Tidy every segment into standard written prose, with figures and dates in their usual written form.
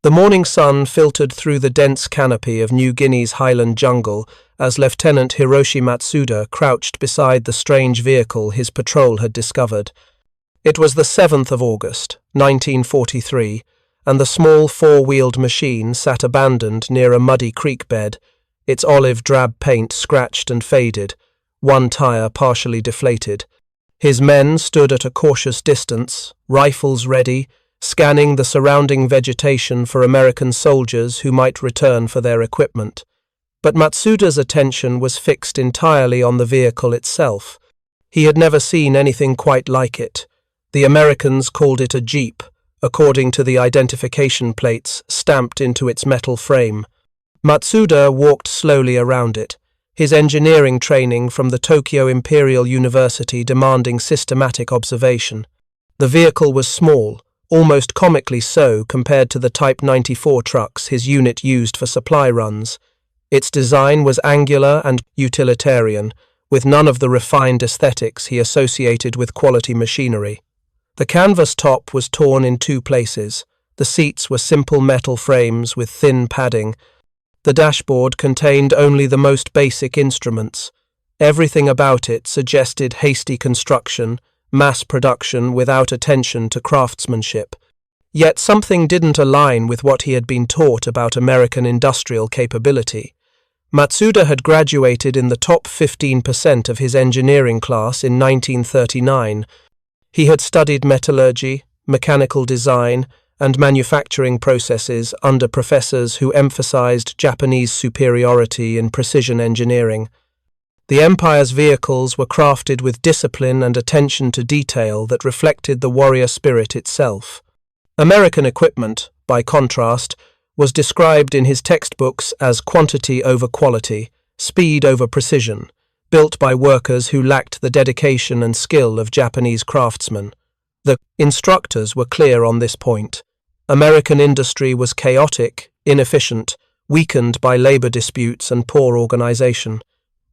The morning sun filtered through the dense canopy of New Guinea's highland jungle as Lieutenant Hiroshi Matsuda crouched beside the strange vehicle his patrol had discovered. It was the 7th of August, 1943, and the small four-wheeled machine sat abandoned near a muddy creek bed, its olive-drab paint scratched and faded, one tire partially deflated. His men stood at a cautious distance, rifles ready, scanning the surrounding vegetation for American soldiers who might return for their equipment. But Matsuda's attention was fixed entirely on the vehicle itself. He had never seen anything quite like it. The Americans called it a jeep, according to the identification plates stamped into its metal frame. Matsuda walked slowly around it, his engineering training from the Tokyo Imperial University demanding systematic observation. The vehicle was small, almost comically so compared to the Type 94 trucks his unit used for supply runs. Its design was angular and utilitarian, with none of the refined aesthetics he associated with quality machinery. The canvas top was torn in two places. The seats were simple metal frames with thin padding. The dashboard contained only the most basic instruments. Everything about it suggested hasty construction, mass production without attention to craftsmanship. Yet something didn't align with what he had been taught about American industrial capability. Matsuda had graduated in the top 15% of his engineering class in 1939. He had studied metallurgy, mechanical design, and manufacturing processes under professors who emphasized Japanese superiority in precision engineering. The Empire's vehicles were crafted with discipline and attention to detail that reflected the warrior spirit itself. American equipment, by contrast, was described in his textbooks as quantity over quality, speed over precision, built by workers who lacked the dedication and skill of Japanese craftsmen. The instructors were clear on this point. American industry was chaotic, inefficient, weakened by labor disputes and poor organization.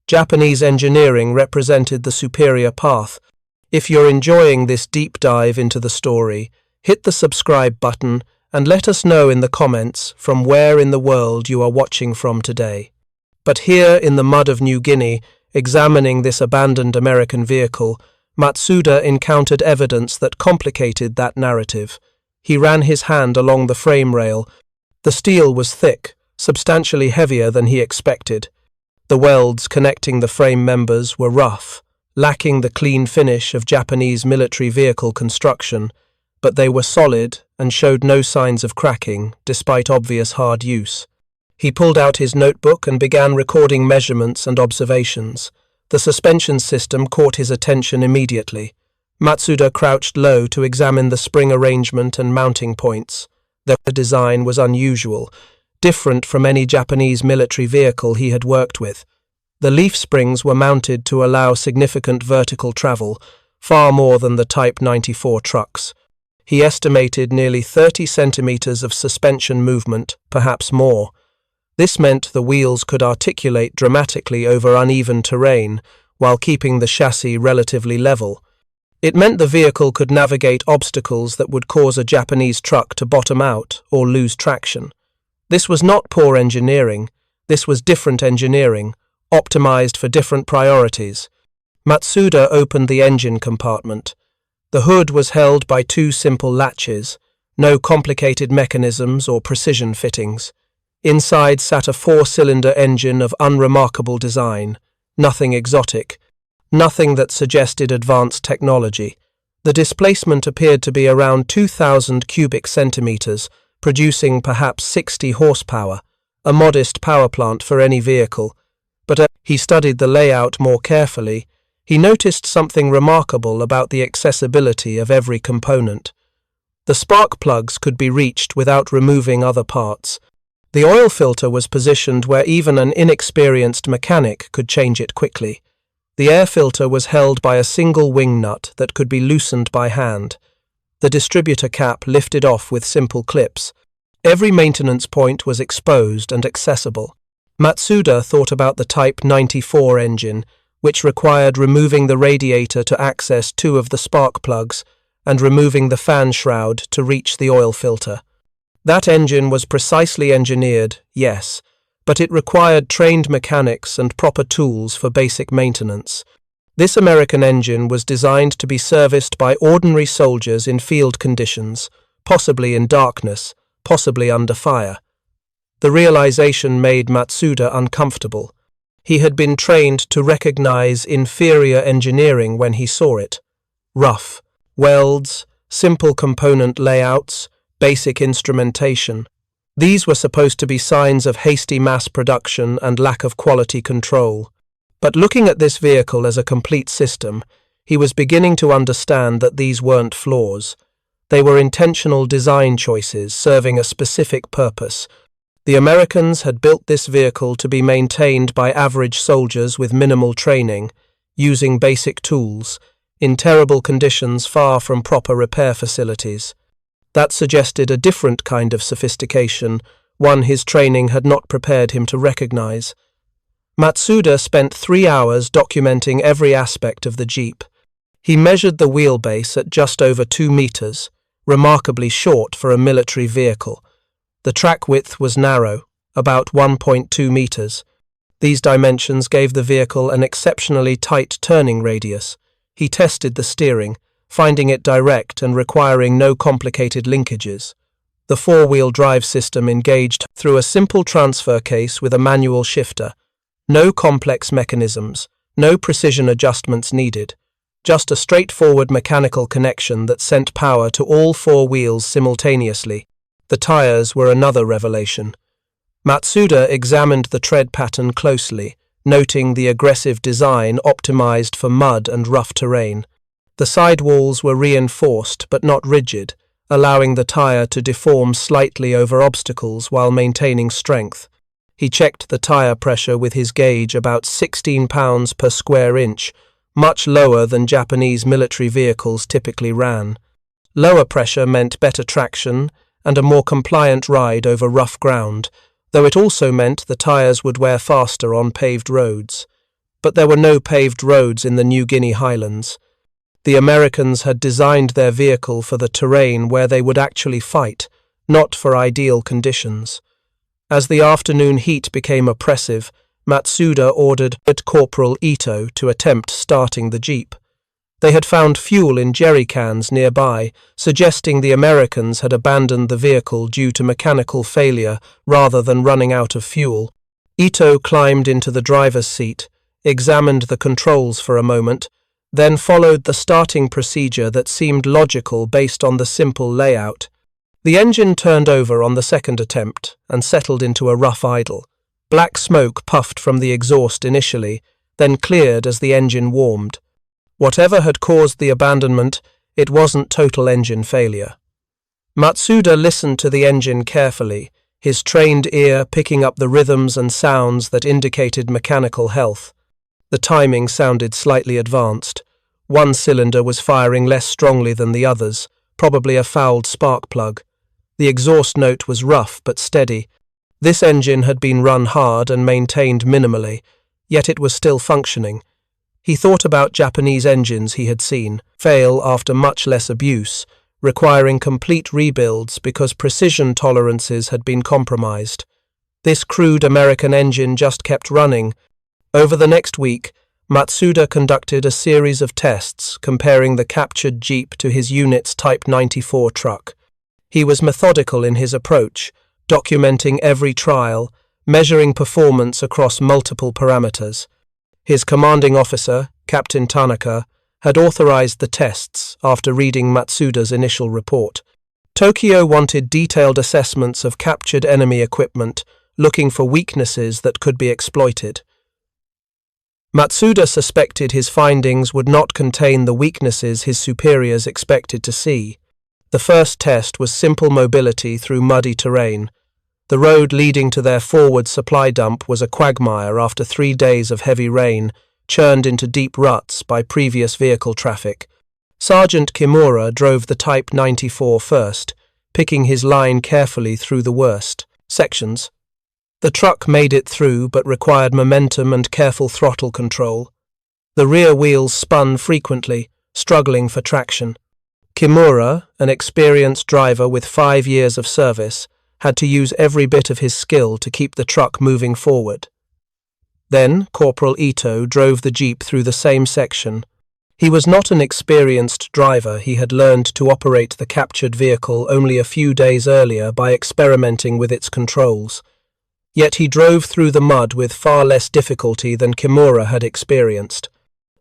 Japanese engineering represented the superior path. If you're enjoying this deep dive into the story, hit the subscribe button and let us know in the comments from where in the world you are watching from today. But here in the mud of New Guinea, examining this abandoned American vehicle, Matsuda encountered evidence that complicated that narrative. He ran his hand along the frame rail. The steel was thick, substantially heavier than he expected. The welds connecting the frame members were rough, lacking the clean finish of Japanese military vehicle construction, but they were solid and showed no signs of cracking, despite obvious hard use. He pulled out his notebook and began recording measurements and observations. The suspension system caught his attention immediately. Matsuda crouched low to examine the spring arrangement and mounting points. The design was unusual, different from any Japanese military vehicle he had worked with. The leaf springs were mounted to allow significant vertical travel, far more than the Type 94 trucks. He estimated nearly 30 centimeters of suspension movement, perhaps more. This meant the wheels could articulate dramatically over uneven terrain, while keeping the chassis relatively level. It meant the vehicle could navigate obstacles that would cause a Japanese truck to bottom out or lose traction. This was not poor engineering, this was different engineering, optimized for different priorities. Matsuda opened the engine compartment. The hood was held by two simple latches, no complicated mechanisms or precision fittings. Inside sat a four-cylinder engine of unremarkable design, nothing exotic, nothing that suggested advanced technology. The displacement appeared to be around 2,000 cubic centimeters, producing perhaps 60 horsepower, a modest power plant for any vehicle. But as he studied the layout more carefully, he noticed something remarkable about the accessibility of every component. The spark plugs could be reached without removing other parts. The oil filter was positioned where even an inexperienced mechanic could change it quickly. The air filter was held by a single wing nut that could be loosened by hand. The distributor cap lifted off with simple clips. Every maintenance point was exposed and accessible. Matsuda thought about the Type 94 engine, which required removing the radiator to access two of the spark plugs and removing the fan shroud to reach the oil filter. That engine was precisely engineered, yes, but it required trained mechanics and proper tools for basic maintenance. This American engine was designed to be serviced by ordinary soldiers in field conditions, possibly in darkness, possibly under fire. The realization made Matsuda uncomfortable. He had been trained to recognize inferior engineering when he saw it. Rough welds, simple component layouts, basic instrumentation. These were supposed to be signs of hasty mass production and lack of quality control. But looking at this vehicle as a complete system, he was beginning to understand that these weren't flaws. They were intentional design choices serving a specific purpose. The Americans had built this vehicle to be maintained by average soldiers with minimal training, using basic tools, in terrible conditions far from proper repair facilities. That suggested a different kind of sophistication, one his training had not prepared him to recognize. Matsuda spent 3 hours documenting every aspect of the Jeep. He measured the wheelbase at just over 2 meters, remarkably short for a military vehicle. The track width was narrow, about 1.2 meters. These dimensions gave the vehicle an exceptionally tight turning radius. He tested the steering, finding it direct and requiring no complicated linkages. The four-wheel drive system engaged through a simple transfer case with a manual shifter. No complex mechanisms, no precision adjustments needed. Just a straightforward mechanical connection that sent power to all 4 wheels simultaneously. The tires were another revelation. Matsuda examined the tread pattern closely, noting the aggressive design optimized for mud and rough terrain. The sidewalls were reinforced but not rigid, allowing the tire to deform slightly over obstacles while maintaining strength. He checked the tire pressure with his gauge about 16 pounds per square inch, much lower than Japanese military vehicles typically ran. Lower pressure meant better traction and a more compliant ride over rough ground, though it also meant the tires would wear faster on paved roads. But there were no paved roads in the New Guinea highlands. The Americans had designed their vehicle for the terrain where they would actually fight, not for ideal conditions. As the afternoon heat became oppressive, Matsuda ordered Corporal Ito to attempt starting the Jeep. They had found fuel in jerry cans nearby, suggesting the Americans had abandoned the vehicle due to mechanical failure rather than running out of fuel. Ito climbed into the driver's seat, examined the controls for a moment, then followed the starting procedure that seemed logical based on the simple layout. The engine turned over on the second attempt and settled into a rough idle. Black smoke puffed from the exhaust initially, then cleared as the engine warmed. Whatever had caused the abandonment, it wasn't total engine failure. Matsuda listened to the engine carefully, his trained ear picking up the rhythms and sounds that indicated mechanical health. The timing sounded slightly advanced. One cylinder was firing less strongly than the others, probably a fouled spark plug. The exhaust note was rough but steady. This engine had been run hard and maintained minimally, yet it was still functioning. He thought about Japanese engines he had seen fail after much less abuse, requiring complete rebuilds because precision tolerances had been compromised. This crude American engine just kept running. Over the next week, Matsuda conducted a series of tests comparing the captured Jeep to his unit's Type 94 truck. He was methodical in his approach, documenting every trial, measuring performance across multiple parameters. His commanding officer, Captain Tanaka, had authorized the tests after reading Matsuda's initial report. Tokyo wanted detailed assessments of captured enemy equipment, looking for weaknesses that could be exploited. Matsuda suspected his findings would not contain the weaknesses his superiors expected to see. The first test was simple mobility through muddy terrain. The road leading to their forward supply dump was a quagmire after 3 days of heavy rain, churned into deep ruts by previous vehicle traffic. Sergeant Kimura drove the Type 94 first, picking his line carefully through the worst sections. The truck made it through but required momentum and careful throttle control. The rear wheels spun frequently, struggling for traction. Kimura, an experienced driver with 5 years of service, had to use every bit of his skill to keep the truck moving forward. Then Corporal Ito drove the jeep through the same section. He was not an experienced driver. He had learned to operate the captured vehicle only a few days earlier by experimenting with its controls. Yet he drove through the mud with far less difficulty than Kimura had experienced.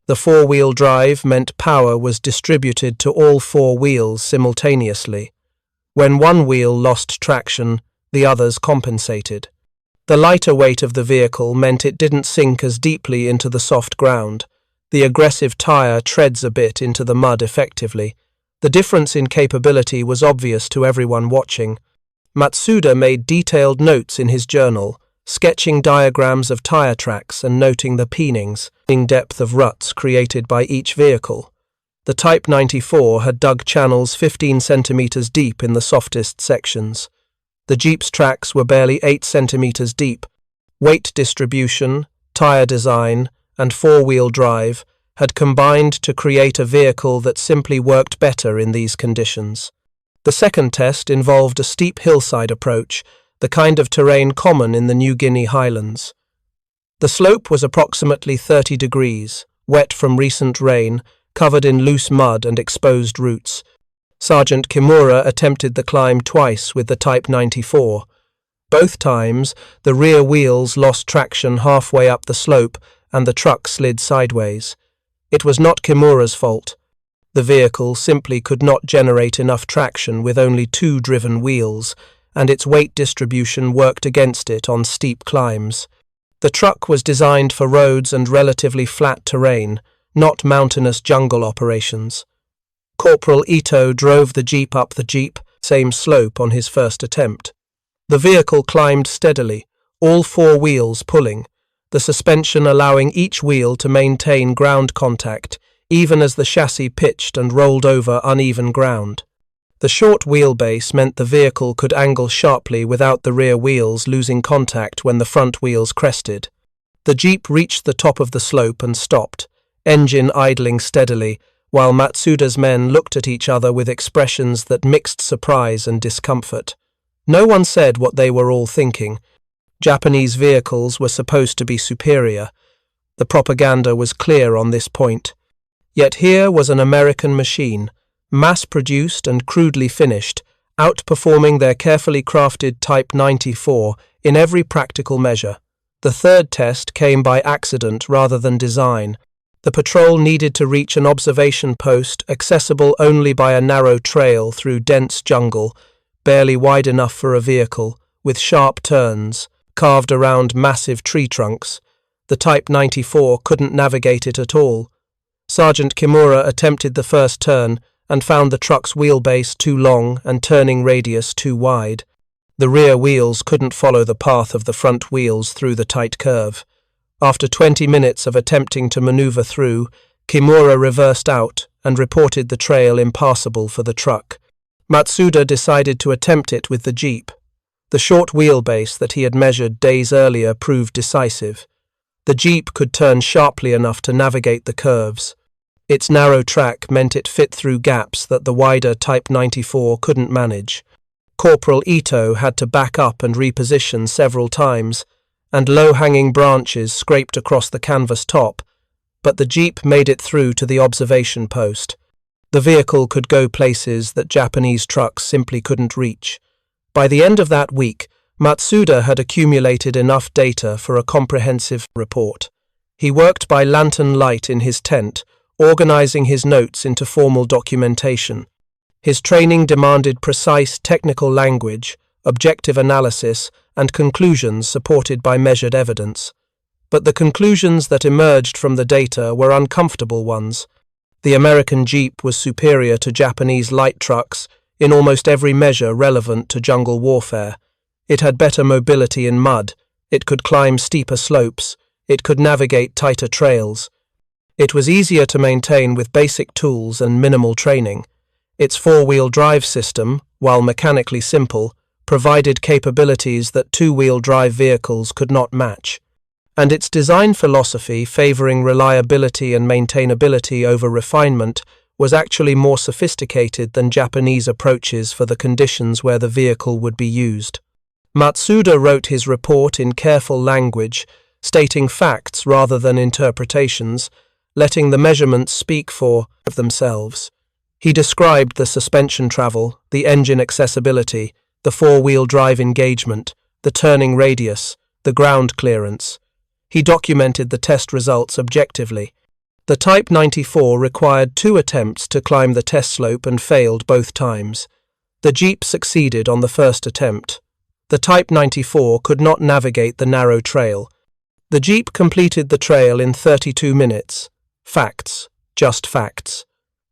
The four-wheel drive meant power was distributed to all 4 wheels simultaneously. When one wheel lost traction, the others compensated. The lighter weight of the vehicle meant it didn't sink as deeply into the soft ground. The aggressive tire treads a bit into the mud effectively. The difference in capability was obvious to everyone watching. Matsuda made detailed notes in his journal, sketching diagrams of tire tracks and noting the peenings, depth of ruts created by each vehicle. The Type 94 had dug channels 15 centimeters deep in the softest sections. The Jeep's tracks were barely 8 centimeters deep. Weight distribution, tire design, and four-wheel drive had combined to create a vehicle that simply worked better in these conditions. The second test involved a steep hillside approach, the kind of terrain common in the New Guinea highlands. The slope was approximately 30 degrees, wet from recent rain, covered in loose mud and exposed roots. Sergeant Kimura attempted the climb twice with the Type 94. Both times, the rear wheels lost traction halfway up the slope and the truck slid sideways. It was not Kimura's fault. The vehicle simply could not generate enough traction with only 2 driven wheels, and its weight distribution worked against it on steep climbs. The truck was designed for roads and relatively flat terrain, not mountainous jungle operations. Corporal Ito drove the jeep up the same slope on his first attempt. The vehicle climbed steadily, all 4 wheels pulling, the suspension allowing each wheel to maintain ground contact, even as the chassis pitched and rolled over uneven ground. The short wheelbase meant the vehicle could angle sharply without the rear wheels losing contact when the front wheels crested. The jeep reached the top of the slope and stopped, engine idling steadily, while Matsuda's men looked at each other with expressions that mixed surprise and discomfort. No one said what they were all thinking. Japanese vehicles were supposed to be superior. The propaganda was clear on this point. Yet here was an American machine, mass-produced and crudely finished, outperforming their carefully crafted Type 94 in every practical measure. The third test came by accident rather than design. The patrol needed to reach an observation post accessible only by a narrow trail through dense jungle, barely wide enough for a vehicle, with sharp turns, carved around massive tree trunks. The Type 94 couldn't navigate it at all. Sergeant Kimura attempted the first turn and found the truck's wheelbase too long and turning radius too wide. The rear wheels couldn't follow the path of the front wheels through the tight curve. After 20 minutes of attempting to maneuver through, Kimura reversed out and reported the trail impassable for the truck. Matsuda decided to attempt it with the jeep. The short wheelbase that he had measured days earlier proved decisive. The jeep could turn sharply enough to navigate the curves. Its narrow track meant it fit through gaps that the wider Type 94 couldn't manage. Corporal Ito had to back up and reposition several times, and low-hanging branches scraped across the canvas top, but the jeep made it through to the observation post. The vehicle could go places that Japanese trucks simply couldn't reach. By the end of that week, Matsuda had accumulated enough data for a comprehensive report. He worked by lantern light in his tent, organizing his notes into formal documentation. His training demanded precise technical language, objective analysis, and conclusions supported by measured evidence. But the conclusions that emerged from the data were uncomfortable ones. The American Jeep was superior to Japanese light trucks in almost every measure relevant to jungle warfare. It had better mobility in mud, it could climb steeper slopes, it could navigate tighter trails. It was easier to maintain with basic tools and minimal training. Its four-wheel drive system, while mechanically simple, provided capabilities that two-wheel drive vehicles could not match. And its design philosophy, favoring reliability and maintainability over refinement, was actually more sophisticated than Japanese approaches for the conditions where the vehicle would be used. Matsuda wrote his report in careful language, stating facts rather than interpretations, letting the measurements speak for themselves. He described the suspension travel, the engine accessibility, the four-wheel drive engagement, the turning radius, the ground clearance. He documented the test results objectively. The Type 94 required 2 attempts to climb the test slope and failed both times. The Jeep succeeded on the first attempt. The Type 94 could not navigate the narrow trail. The Jeep completed the trail in 32 minutes. Facts, just facts.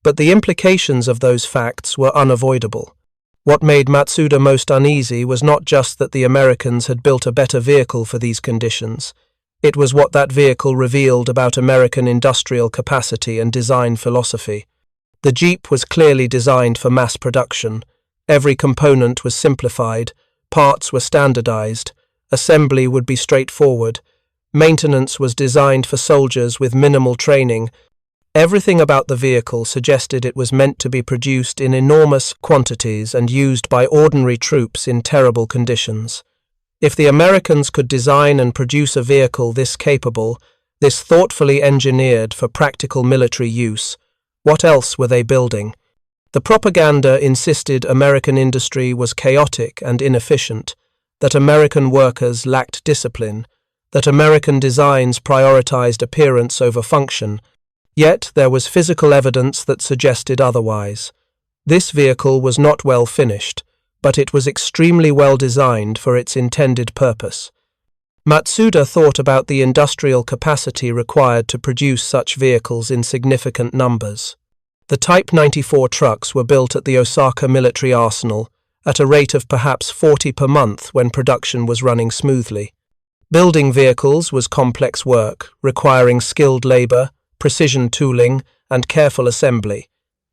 But the implications of those facts were unavoidable. What made Matsuda most uneasy was not just that the Americans had built a better vehicle for these conditions. It was what that vehicle revealed about American industrial capacity and design philosophy. The Jeep was clearly designed for mass production. Every component was simplified, parts were standardized, assembly would be straightforward, maintenance was designed for soldiers with minimal training. Everything about the vehicle suggested it was meant to be produced in enormous quantities and used by ordinary troops in terrible conditions. If the Americans could design and produce a vehicle this capable, this thoughtfully engineered for practical military use, what else were they building? The propaganda insisted American industry was chaotic and inefficient, that American workers lacked discipline, that American designs prioritized appearance over function. Yet there was physical evidence that suggested otherwise. This vehicle was not well finished, but it was extremely well designed for its intended purpose. Matsuda thought about the industrial capacity required to produce such vehicles in significant numbers. The Type 94 trucks were built at the Osaka military arsenal at a rate of perhaps 40 per month when production was running smoothly. Building vehicles was complex work, requiring skilled labor, precision tooling, and careful assembly.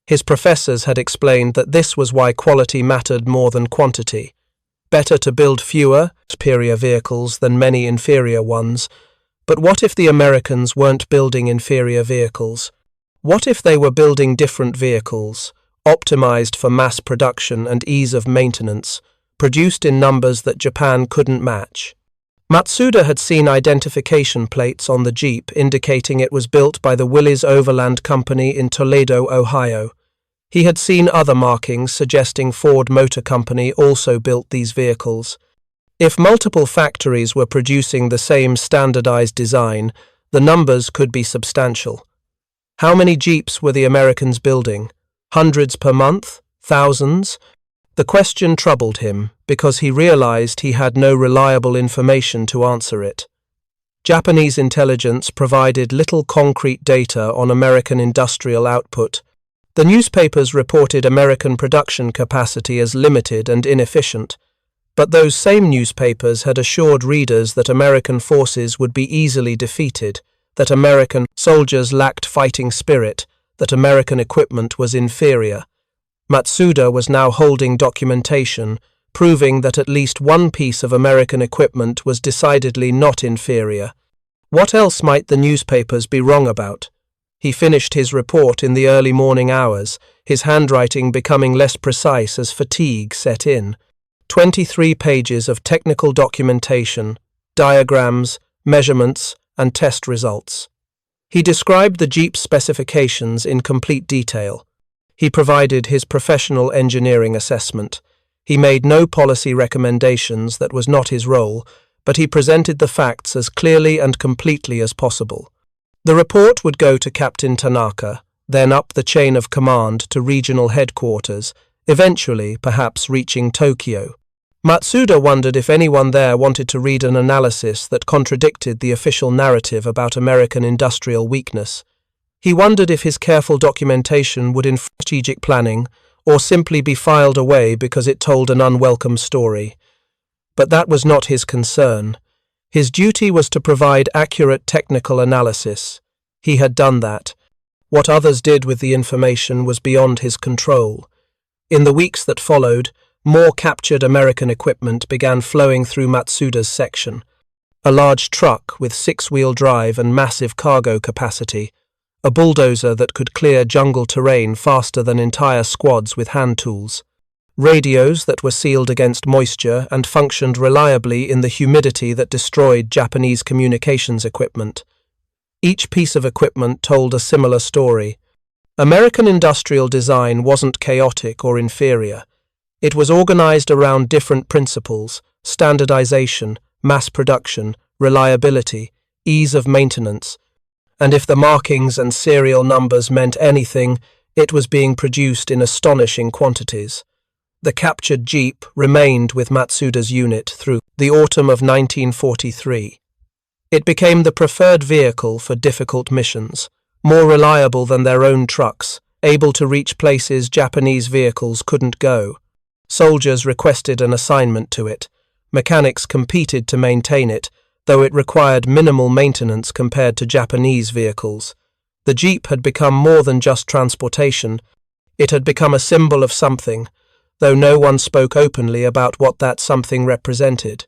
His professors had explained that this was why quality mattered more than quantity. Better to build fewer, superior vehicles than many inferior ones. But what if the Americans weren't building inferior vehicles? What if they were building different vehicles, optimized for mass production and ease of maintenance, produced in numbers that Japan couldn't match? Matsuda had seen identification plates on the Jeep indicating it was built by the Willys Overland Company in Toledo, Ohio. He had seen other markings suggesting Ford Motor Company also built these vehicles. If multiple factories were producing the same standardized design, the numbers could be substantial. How many Jeeps were the Americans building? Hundreds per month? Thousands? The question troubled him because he realized he had no reliable information to answer it. Japanese intelligence provided little concrete data on American industrial output. The newspapers reported American production capacity as limited and inefficient, but those same newspapers had assured readers that American forces would be easily defeated, that American soldiers lacked fighting spirit, that American equipment was inferior. Matsuda was now holding documentation, proving that at least one piece of American equipment was decidedly not inferior. What else might the newspapers be wrong about? He finished his report in the early morning hours, his handwriting becoming less precise as fatigue set in. 23 pages of technical documentation, diagrams, measurements, and test results. He described the Jeep specifications in complete detail. He provided his professional engineering assessment. He made no policy recommendations, that was not his role, but he presented the facts as clearly and completely as possible. The report would go to Captain Tanaka, then up the chain of command to regional headquarters, eventually perhaps reaching Tokyo. Matsuda wondered if anyone there wanted to read an analysis that contradicted the official narrative about American industrial weakness. He wondered if his careful documentation would inform strategic planning or simply be filed away because it told an unwelcome story. But that was not his concern. His duty was to provide accurate technical analysis. He had done that. What others did with the information was beyond his control. In the weeks that followed, more captured American equipment began flowing through Matsuda's section. A large truck with 6-wheel drive and massive cargo capacity, a bulldozer that could clear jungle terrain faster than entire squads with hand tools. Radios that were sealed against moisture and functioned reliably in the humidity that destroyed Japanese communications equipment. Each piece of equipment told a similar story. American industrial design wasn't chaotic or inferior. It was organized around different principles: standardization, mass production, reliability, ease of maintenance. And if the markings and serial numbers meant anything, it was being produced in astonishing quantities. The captured Jeep remained with Matsuda's unit through the autumn of 1943. It became the preferred vehicle for difficult missions, more reliable than their own trucks, able to reach places Japanese vehicles couldn't go. Soldiers requested an assignment to it. Mechanics competed to maintain it, though it required minimal maintenance compared to Japanese vehicles. The Jeep had become more than just transportation. It had become a symbol of something, though no one spoke openly about what that something represented.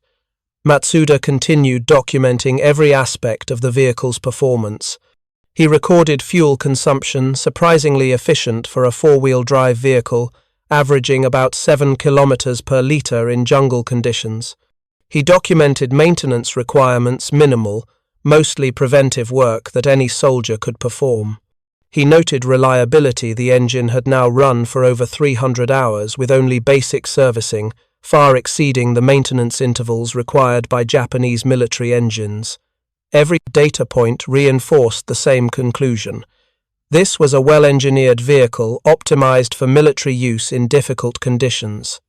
Matsuda continued documenting every aspect of the vehicle's performance. He recorded fuel consumption, surprisingly efficient for a four-wheel drive vehicle, averaging about 7 kilometers per liter in jungle conditions. He documented maintenance requirements minimal, mostly preventive work that any soldier could perform. He noted reliability. The engine had now run for over 300 hours with only basic servicing, far exceeding the maintenance intervals required by Japanese military engines. Every data point reinforced the same conclusion. This was a well-engineered vehicle optimized for military use in difficult conditions.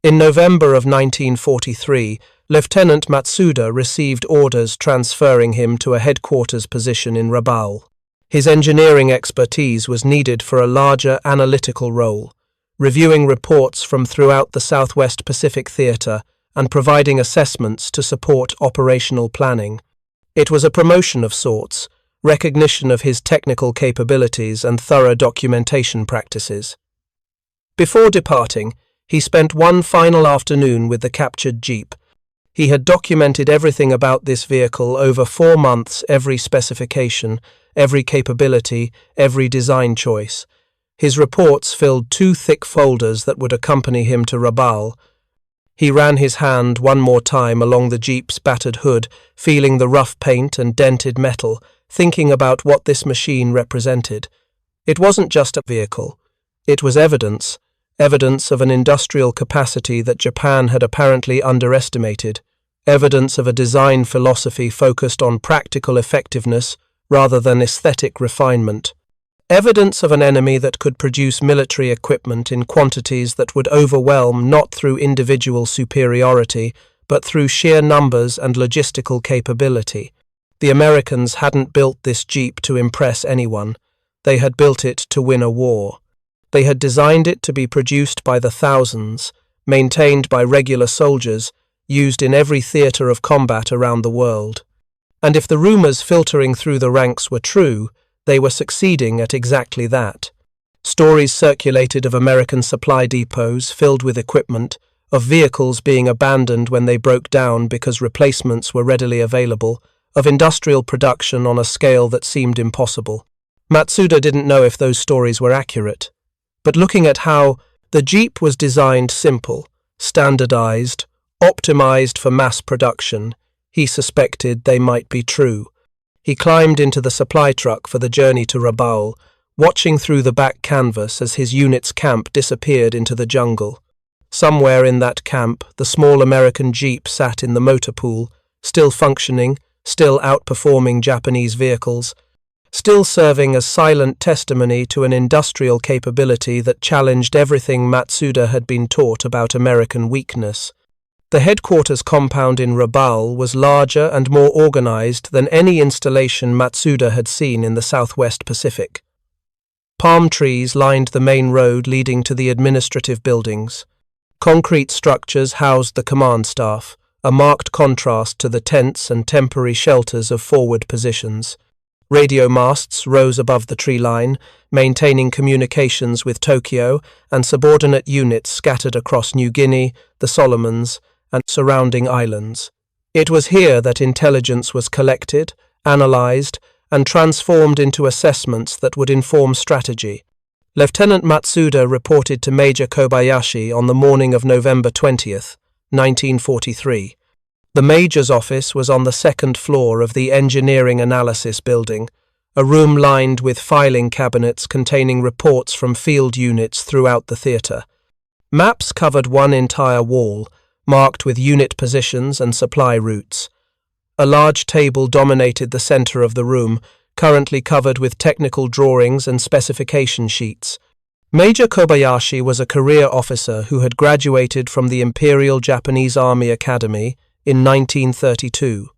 In November of 1943, Lieutenant Matsuda received orders transferring him to a headquarters position in Rabaul. His engineering expertise was needed for a larger analytical role, reviewing reports from throughout the Southwest Pacific Theater and providing assessments to support operational planning. It was a promotion of sorts, recognition of his technical capabilities and thorough documentation practices. Before departing, he spent one final afternoon with the captured Jeep. He had documented everything about this vehicle over 4 months, every specification, every capability, every design choice. His reports filled 2 thick folders that would accompany him to Rabaul. He ran his hand one more time along the Jeep's battered hood, feeling the rough paint and dented metal, thinking about what this machine represented. It wasn't just a vehicle. It was evidence of an industrial capacity that Japan had apparently underestimated, evidence of a design philosophy focused on practical effectiveness rather than aesthetic refinement, evidence of an enemy that could produce military equipment in quantities that would overwhelm not through individual superiority, but through sheer numbers and logistical capability. The Americans hadn't built this Jeep to impress anyone. They had built it to win a war. They had designed it to be produced by the thousands, maintained by regular soldiers, used in every theater of combat around the world. And if the rumors filtering through the ranks were true, they were succeeding at exactly that. Stories circulated of American supply depots filled with equipment, of vehicles being abandoned when they broke down because replacements were readily available, of industrial production on a scale that seemed impossible. Matsuda didn't know if those stories were accurate. But looking at how the Jeep was designed simple, standardized, optimized for mass production, he suspected they might be true. He climbed into the supply truck for the journey to Rabaul, watching through the back canvas as his unit's camp disappeared into the jungle. Somewhere in that camp, the small American Jeep sat in the motor pool, still functioning, still outperforming Japanese vehicles, still serving as silent testimony to an industrial capability that challenged everything Matsuda had been taught about American weakness. The headquarters compound in Rabaul was larger and more organized than any installation Matsuda had seen in the Southwest Pacific. Palm trees lined the main road leading to the administrative buildings. Concrete structures housed the command staff, a marked contrast to the tents and temporary shelters of forward positions. Radio masts rose above the tree line, maintaining communications with Tokyo, and subordinate units scattered across New Guinea, the Solomons, and surrounding islands. It was here that intelligence was collected, analyzed, and transformed into assessments that would inform strategy. Lieutenant Matsuda reported to Major Kobayashi on the morning of November 20th, 1943. The Major's office was on the second floor of the Engineering Analysis Building, a room lined with filing cabinets containing reports from field units throughout the theatre. Maps covered one entire wall, marked with unit positions and supply routes. A large table dominated the center of the room, currently covered with technical drawings and specification sheets. Major Kobayashi was a career officer who had graduated from the Imperial Japanese Army Academy in 1932.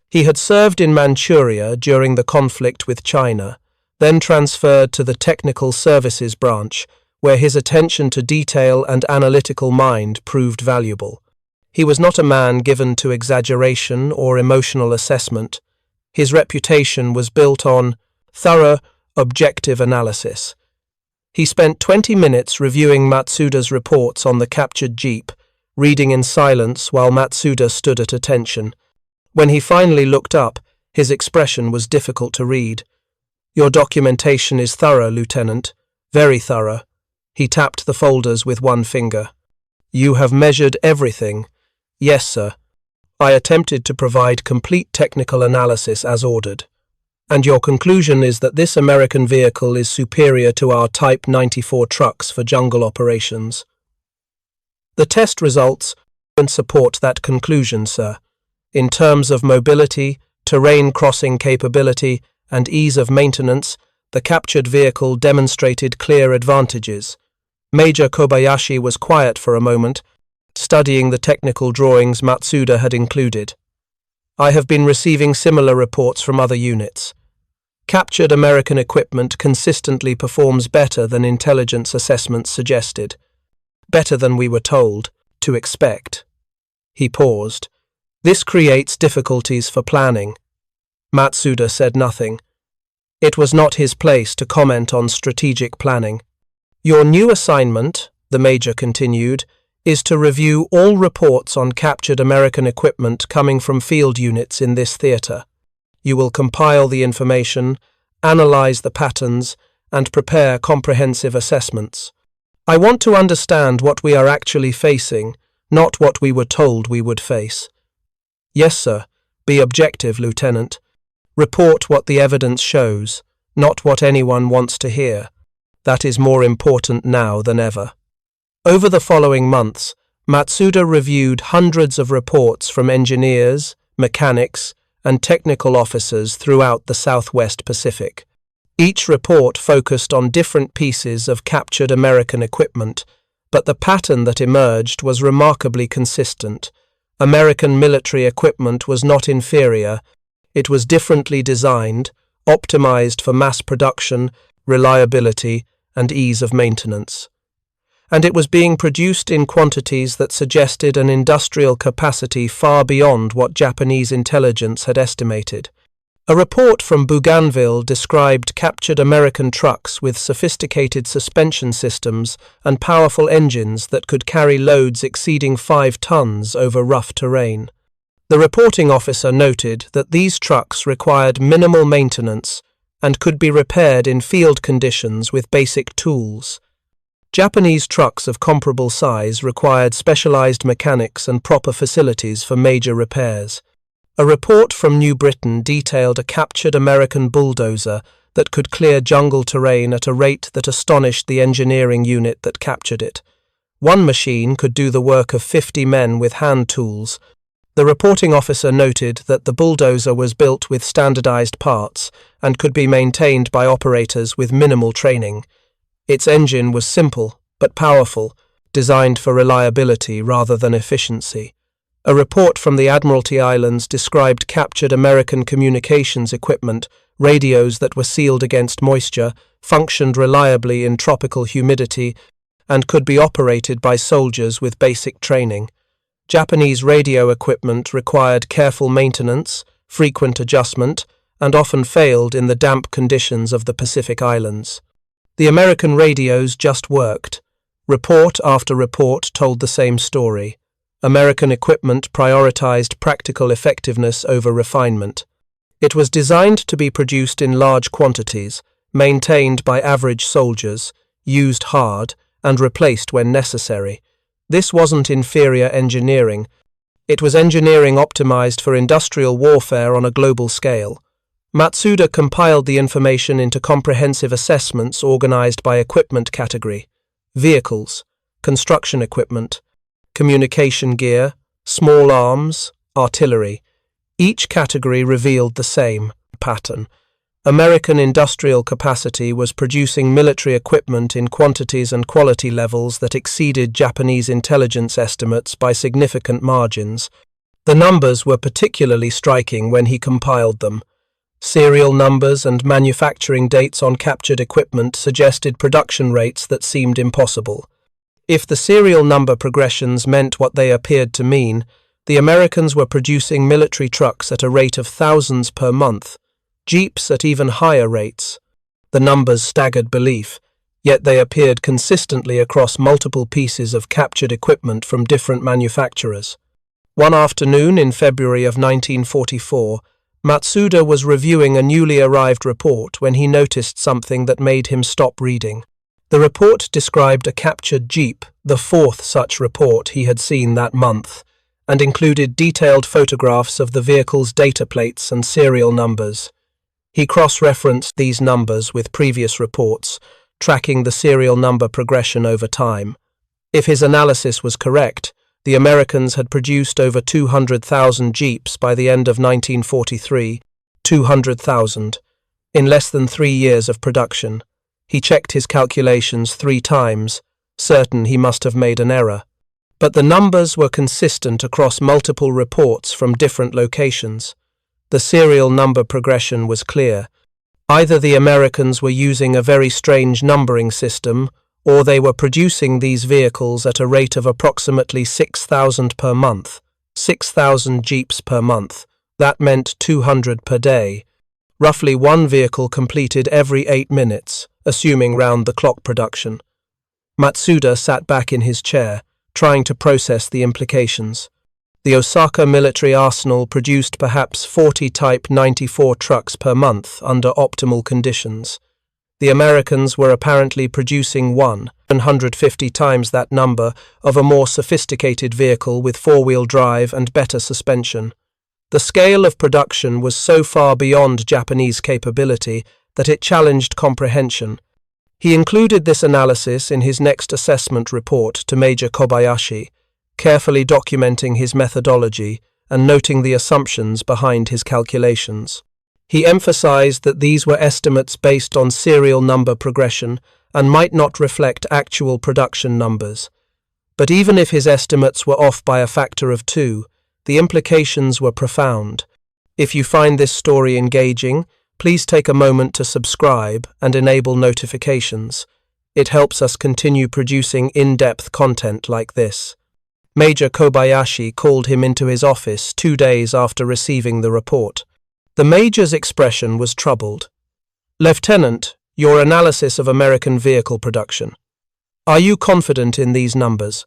He had served in Manchuria during the conflict with China, then transferred to the Technical Services branch, where his attention to detail and analytical mind proved valuable. He was not a man given to exaggeration or emotional assessment. His reputation was built on thorough, objective analysis. He spent 20 minutes reviewing Matsuda's reports on the captured jeep, reading in silence while Matsuda stood at attention. When he finally looked up, his expression was difficult to read. "Your documentation is thorough, Lieutenant. Very thorough." He tapped the folders with one finger. "You have measured everything." "Yes, sir. I attempted to provide complete technical analysis as ordered." "And your conclusion is that this American vehicle is superior to our Type 94 trucks for jungle operations?" "The test results support that conclusion, sir. In terms of mobility, terrain crossing capability, and ease of maintenance, the captured vehicle demonstrated clear advantages." Major Kobayashi was quiet for a moment, studying the technical drawings Matsuda had included. "I have been receiving similar reports from other units. Captured American equipment consistently performs better than intelligence assessments suggested. Better than we were told to expect." He paused. "This creates difficulties for planning." Matsuda said nothing. It was not his place to comment on strategic planning. "Your new assignment," the Major continued, "is to review all reports on captured American equipment coming from field units in this theatre. You will compile the information, analyze the patterns, and prepare comprehensive assessments. I want to understand what we are actually facing, not what we were told we would face." "Yes, sir. Be objective, Lieutenant. Report what the evidence shows, not what anyone wants to hear. That is more important now than ever." Over the following months, Matsuda reviewed hundreds of reports from engineers, mechanics, and technical officers throughout the Southwest Pacific. Each report focused on different pieces of captured American equipment, but the pattern that emerged was remarkably consistent. American military equipment was not inferior. It was differently designed, optimized for mass production, reliability, and ease of maintenance. And it was being produced in quantities that suggested an industrial capacity far beyond what Japanese intelligence had estimated. A report from Bougainville described captured American trucks with sophisticated suspension systems and powerful engines that could carry loads exceeding 5 tons over rough terrain. The reporting officer noted that these trucks required minimal maintenance and could be repaired in field conditions with basic tools. Japanese trucks of comparable size required specialized mechanics and proper facilities for major repairs. A report from New Britain detailed a captured American bulldozer that could clear jungle terrain at a rate that astonished the engineering unit that captured it. One machine could do the work of 50 men with hand tools. The reporting officer noted that the bulldozer was built with standardized parts and could be maintained by operators with minimal training. Its engine was simple but powerful, designed for reliability rather than efficiency. A report from the Admiralty Islands described captured American communications equipment, radios that were sealed against moisture, functioned reliably in tropical humidity, and could be operated by soldiers with basic training. Japanese radio equipment required careful maintenance, frequent adjustment, and often failed in the damp conditions of the Pacific Islands. The American radios just worked. Report after report told the same story. American equipment prioritized practical effectiveness over refinement. It was designed to be produced in large quantities, maintained by average soldiers, used hard, and replaced when necessary. This wasn't inferior engineering. It was engineering optimized for industrial warfare on a global scale. Matsuda compiled the information into comprehensive assessments organized by equipment category: vehicles, construction equipment, communication gear, small arms, artillery. Each category revealed the same pattern. American industrial capacity was producing military equipment in quantities and quality levels that exceeded Japanese intelligence estimates by significant margins. The numbers were particularly striking when he compiled them. Serial numbers and manufacturing dates on captured equipment suggested production rates that seemed impossible. If the serial number progressions meant what they appeared to mean, the Americans were producing military trucks at a rate of thousands per month, jeeps at even higher rates. The numbers staggered belief, yet they appeared consistently across multiple pieces of captured equipment from different manufacturers. One afternoon in February of 1944, Matsuda was reviewing a newly arrived report when he noticed something that made him stop reading. The report described a captured jeep, the fourth such report he had seen that month, and included detailed photographs of the vehicle's data plates and serial numbers. He cross-referenced these numbers with previous reports, tracking the serial number progression over time. If his analysis was correct, the Americans had produced over 200,000 jeeps by the end of 1943, 200,000, in less than 3 years of production. He checked his calculations 3 times, certain he must have made an error. But the numbers were consistent across multiple reports from different locations. The serial number progression was clear. Either the Americans were using a very strange numbering system, or they were producing these vehicles at a rate of approximately 6,000 per month. 6,000 jeeps per month. That meant 200 per day. Roughly one vehicle completed every 8 minutes, assuming round-the-clock production. Matsuda sat back in his chair, trying to process the implications. The Osaka military arsenal produced perhaps 40 Type 94 trucks per month under optimal conditions. The Americans were apparently producing 150 times that number of a more sophisticated vehicle with four-wheel drive and better suspension. The scale of production was so far beyond Japanese capability that it challenged comprehension. He included this analysis in his next assessment report to Major Kobayashi, carefully documenting his methodology and noting the assumptions behind his calculations. He emphasized that these were estimates based on serial number progression and might not reflect actual production numbers. But even if his estimates were off by a factor of 2, the implications were profound. If you find this story engaging, please take a moment to subscribe and enable notifications. It helps us continue producing in-depth content like this. Major Kobayashi called him into his office 2 days after receiving the report. The Major's expression was troubled. "Lieutenant, your analysis of American vehicle production. Are you confident in these numbers?"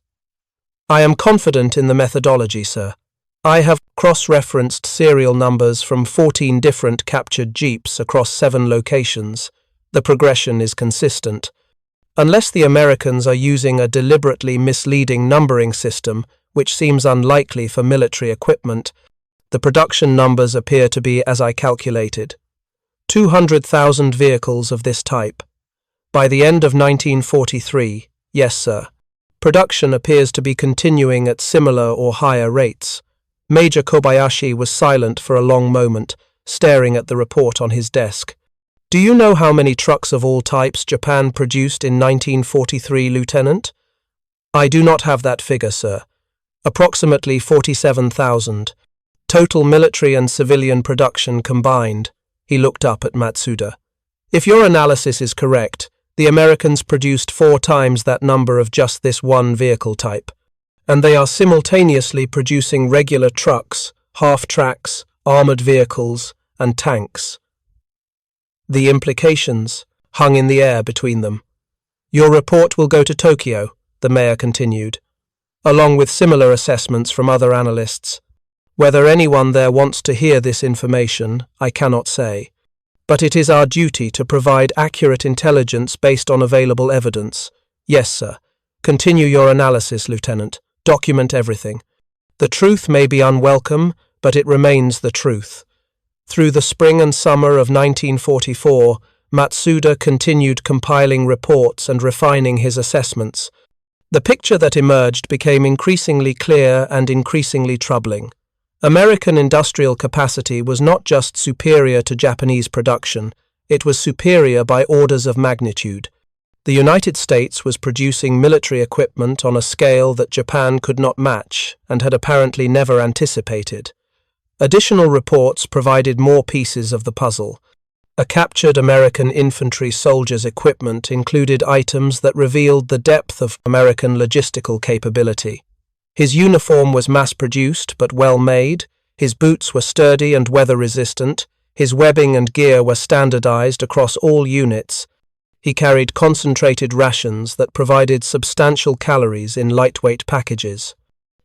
"I am confident in the methodology, sir. I have cross-referenced serial numbers from 14 different captured jeeps across 7 locations. The progression is consistent. Unless the Americans are using a deliberately misleading numbering system, which seems unlikely for military equipment, the production numbers appear to be as I calculated. 200,000 vehicles of this type. By the end of 1943, yes, sir. Production appears to be continuing at similar or higher rates." Major Kobayashi was silent for a long moment, staring at the report on his desk. "Do you know how many trucks of all types Japan produced in 1943, Lieutenant?" "I do not have that figure, sir. Approximately 47,000. Total military and civilian production combined." He looked up at Matsuda. "If your analysis is correct, the Americans produced 4 times that number of just this one vehicle type. And they are simultaneously producing regular trucks, half-tracks, armored vehicles, and tanks. The implications hung in the air between them. Your report will go to Tokyo, the mayor continued, along with similar assessments from other analysts. Whether anyone there wants to hear this information, I cannot say. But it is our duty to provide accurate intelligence based on available evidence. Yes, sir. Continue your analysis, Lieutenant. Document everything. The truth may be unwelcome, but it remains the truth. Through the spring and summer of 1944, Matsuda continued compiling reports and refining his assessments. The picture that emerged became increasingly clear and increasingly troubling. American industrial capacity was not just superior to Japanese production, it was superior by orders of magnitude. The United States was producing military equipment on a scale that Japan could not match and had apparently never anticipated. Additional reports provided more pieces of the puzzle. A captured American infantry soldier's equipment included items that revealed the depth of American logistical capability. His uniform was mass-produced but well-made, his boots were sturdy and weather-resistant, his webbing and gear were standardized across all units. He carried concentrated rations that provided substantial calories in lightweight packages.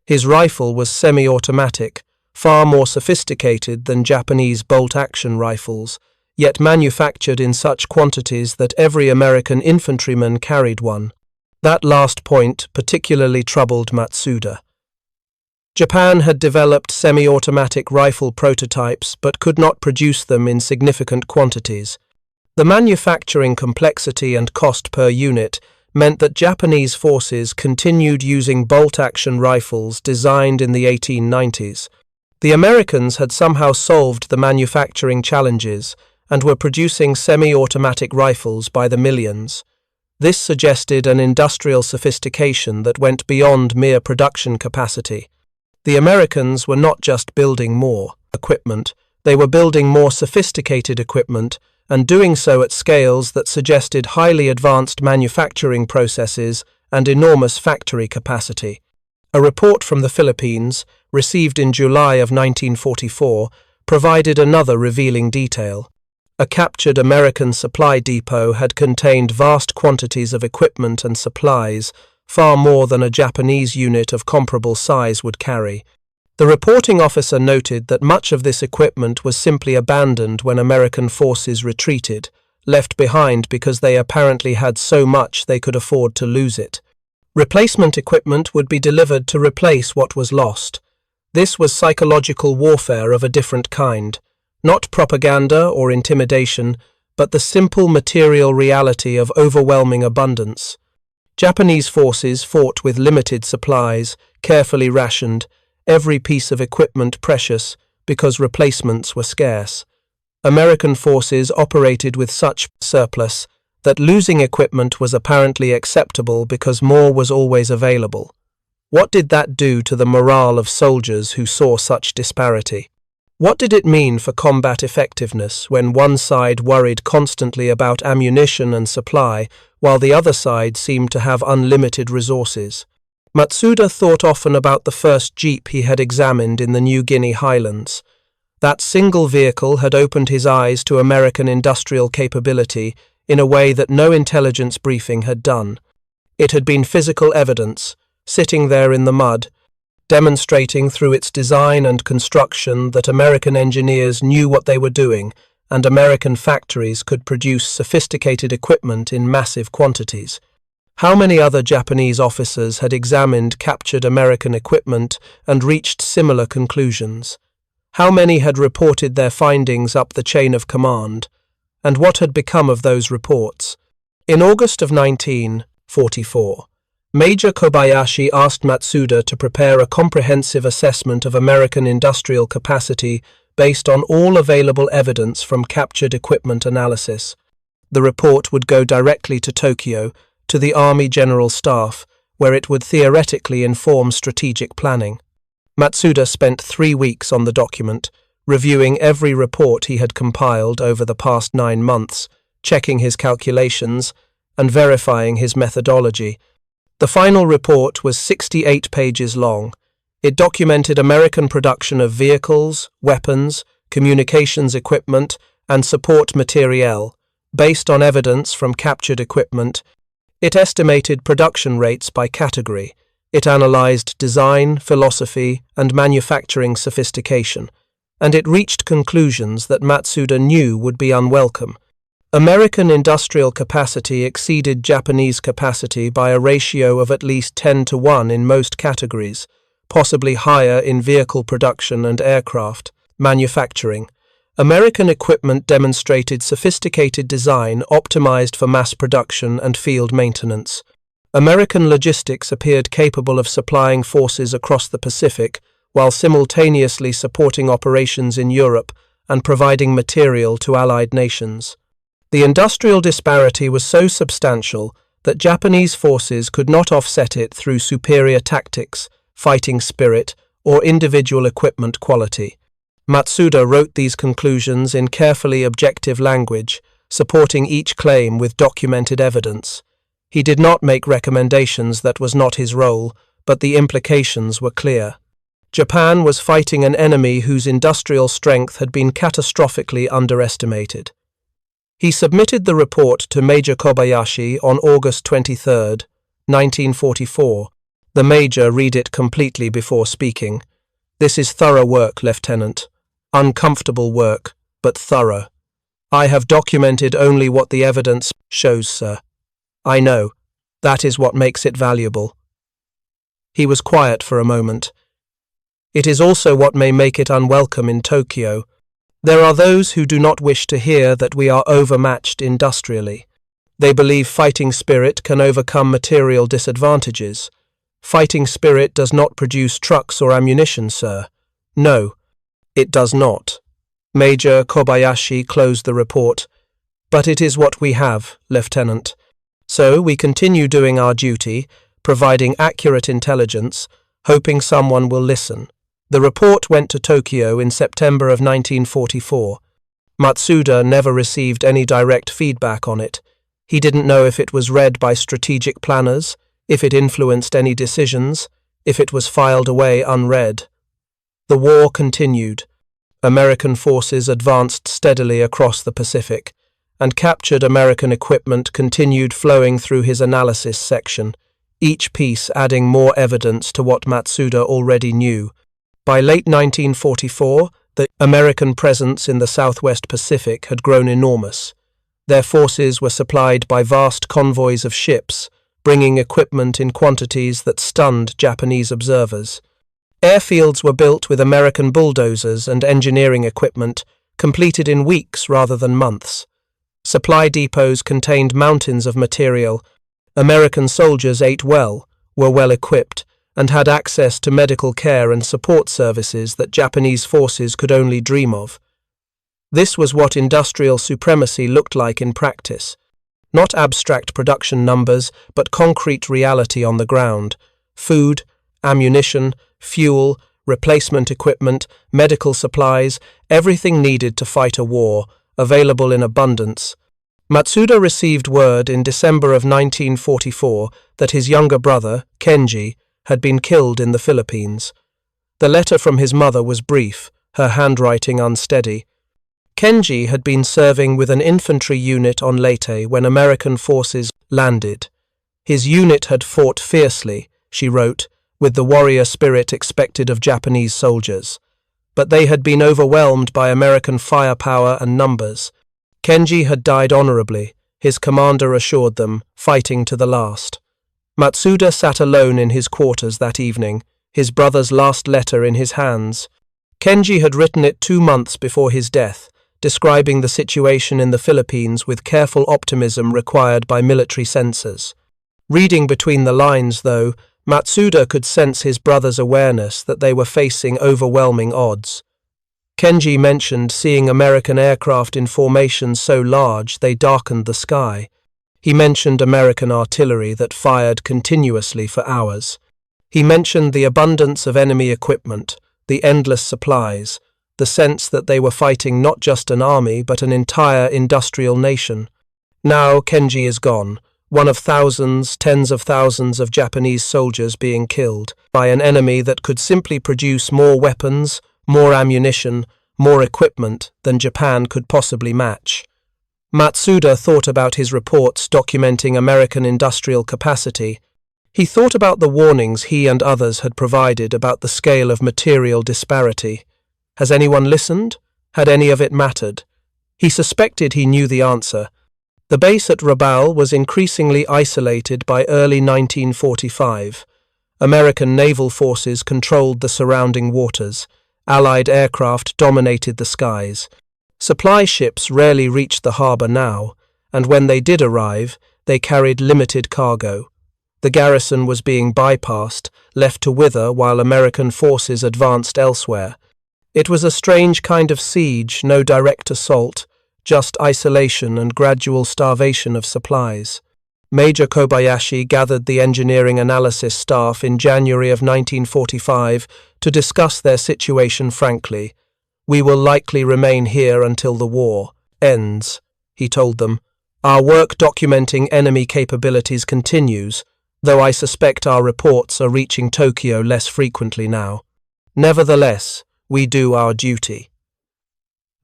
His rifle was semi-automatic, far more sophisticated than Japanese bolt-action rifles, yet manufactured in such quantities that every American infantryman carried one. That last point particularly troubled Matsuda. Japan had developed semi-automatic rifle prototypes but could not produce them in significant quantities. The manufacturing complexity and cost per unit meant that Japanese forces continued using bolt-action rifles designed in the 1890s. The Americans had somehow solved the manufacturing challenges and were producing semi-automatic rifles by the millions. This suggested an industrial sophistication that went beyond mere production capacity. The Americans were not just building more equipment, they were building more sophisticated equipment and doing so at scales that suggested highly advanced manufacturing processes and enormous factory capacity. A report from the Philippines, received in July of 1944, provided another revealing detail. A captured American supply depot had contained vast quantities of equipment and supplies, far more than a Japanese unit of comparable size would carry. The reporting officer noted that much of this equipment was simply abandoned when American forces retreated, left behind because they apparently had so much they could afford to lose it. Replacement equipment would be delivered to replace what was lost. This was psychological warfare of a different kind. Not propaganda or intimidation, but the simple material reality of overwhelming abundance. Japanese forces fought with limited supplies, carefully rationed, every piece of equipment precious because replacements were scarce. American forces operated with such surplus that losing equipment was apparently acceptable because more was always available. What did that do to the morale of soldiers who saw such disparity? What did it mean for combat effectiveness when one side worried constantly about ammunition and supply, while the other side seemed to have unlimited resources? Matsuda thought often about the first jeep he had examined in the New Guinea highlands. That single vehicle had opened his eyes to American industrial capability in a way that no intelligence briefing had done. It had been physical evidence, sitting there in the mud, demonstrating through its design and construction that American engineers knew what they were doing and American factories could produce sophisticated equipment in massive quantities. How many other Japanese officers had examined captured American equipment and reached similar conclusions? How many had reported their findings up the chain of command? And what had become of those reports? In August of 1944, Major Kobayashi asked Matsuda to prepare a comprehensive assessment of American industrial capacity based on all available evidence from captured equipment analysis. The report would go directly to Tokyo, to the Army General Staff, where it would theoretically inform strategic planning. Matsuda spent 3 weeks on the document, reviewing every report he had compiled over the past 9 months, checking his calculations, and verifying his methodology. The final report was 68 pages long. It documented American production of vehicles, weapons, communications equipment, and support materiel, based on evidence from captured equipment. It estimated production rates by category, It analyzed design, philosophy, and manufacturing sophistication, and it reached conclusions that Matsuda knew would be unwelcome. American industrial capacity exceeded Japanese capacity by a ratio of at least 10-1 in most categories, possibly higher in vehicle production and aircraft manufacturing. American equipment demonstrated sophisticated design optimized for mass production and field maintenance. American logistics appeared capable of supplying forces across the Pacific while simultaneously supporting operations in Europe and providing material to allied nations. The industrial disparity was so substantial that Japanese forces could not offset it through superior tactics, fighting spirit, or individual equipment quality. Matsuda wrote these conclusions in carefully objective language, supporting each claim with documented evidence. He did not make recommendations that was not his role, but the implications were clear. Japan was fighting an enemy whose industrial strength had been catastrophically underestimated. He submitted the report to Major Kobayashi on August 23, 1944. The Major read it completely before speaking. "This is thorough work, Lieutenant. Uncomfortable work, but thorough. I have documented only what the evidence shows, sir. I know. That is what makes it valuable." He was quiet for a moment. "It is also what may make it unwelcome in Tokyo. There are those who do not wish to hear that we are overmatched industrially. They believe fighting spirit can overcome material disadvantages. Fighting spirit does not produce trucks or ammunition, sir. No, it does not." Major Kobayashi closed the report. "But it is what we have, Lieutenant. So we continue doing our duty, providing accurate intelligence, hoping someone will listen." The report went to Tokyo in September of 1944. Matsuda never received any direct feedback on it. He didn't know if it was read by strategic planners, if it influenced any decisions, if it was filed away unread. The war continued. American forces advanced steadily across the Pacific, and captured American equipment continued flowing through his analysis section, each piece adding more evidence to what Matsuda already knew. By late 1944, the American presence in the Southwest Pacific had grown enormous. Their forces were supplied by vast convoys of ships, bringing equipment in quantities that stunned Japanese observers. Airfields were built with American bulldozers and engineering equipment, completed in weeks rather than months. Supply depots contained mountains of material. American soldiers ate well, were well equipped, and had access to medical care and support services that Japanese forces could only dream of. This was what industrial supremacy looked like in practice. Not abstract production numbers, but concrete reality on the ground. Food, ammunition, fuel, replacement equipment, medical supplies, everything needed to fight a war, available in abundance. Matsuda received word in December of 1944 that his younger brother, Kenji, had been killed in the Philippines. The letter from his mother was brief, her handwriting unsteady. Kenji had been serving with an infantry unit on Leyte when American forces landed. His unit had fought fiercely, she wrote, with the warrior spirit expected of Japanese soldiers. But they had been overwhelmed by American firepower and numbers. Kenji had died honorably, his commander assured them, fighting to the last. Matsuda sat alone in his quarters that evening, his brother's last letter in his hands. Kenji had written it 2 months before his death, describing the situation in the Philippines with careful optimism required by military censors. Reading between the lines, though, Matsuda could sense his brother's awareness that they were facing overwhelming odds. Kenji mentioned seeing American aircraft in formation so large they darkened the sky. He mentioned American artillery that fired continuously for hours. He mentioned the abundance of enemy equipment, the endless supplies, the sense that they were fighting not just an army but an entire industrial nation. Now Kenji is gone, one of thousands, tens of thousands of Japanese soldiers being killed by an enemy that could simply produce more weapons, more ammunition, more equipment than Japan could possibly match. Matsuda thought about his reports documenting American industrial capacity. He thought about the warnings he and others had provided about the scale of material disparity. Has anyone listened? Had any of it mattered? He suspected he knew the answer. The base at Rabaul was increasingly isolated by early 1945. American naval forces controlled the surrounding waters. Allied aircraft dominated the skies. Supply ships rarely reached the harbour now, and when they did arrive, they carried limited cargo. The garrison was being bypassed, left to wither while American forces advanced elsewhere. It was a strange kind of siege, no direct assault, just isolation and gradual starvation of supplies. Major Kobayashi gathered the engineering analysis staff in January of 1945 to discuss their situation frankly. "We will likely remain here until the war ends," he told them. "Our work documenting enemy capabilities continues, though I suspect our reports are reaching Tokyo less frequently now. Nevertheless, we do our duty."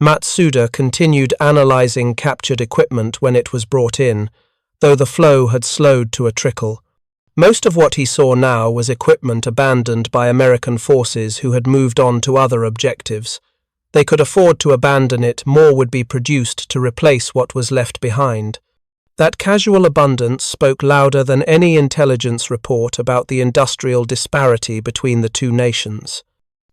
Matsuda continued analyzing captured equipment when it was brought in, though the flow had slowed to a trickle. Most of what he saw now was equipment abandoned by American forces who had moved on to other objectives. They could afford to abandon it, more would be produced to replace what was left behind. That casual abundance spoke louder than any intelligence report about the industrial disparity between the two nations.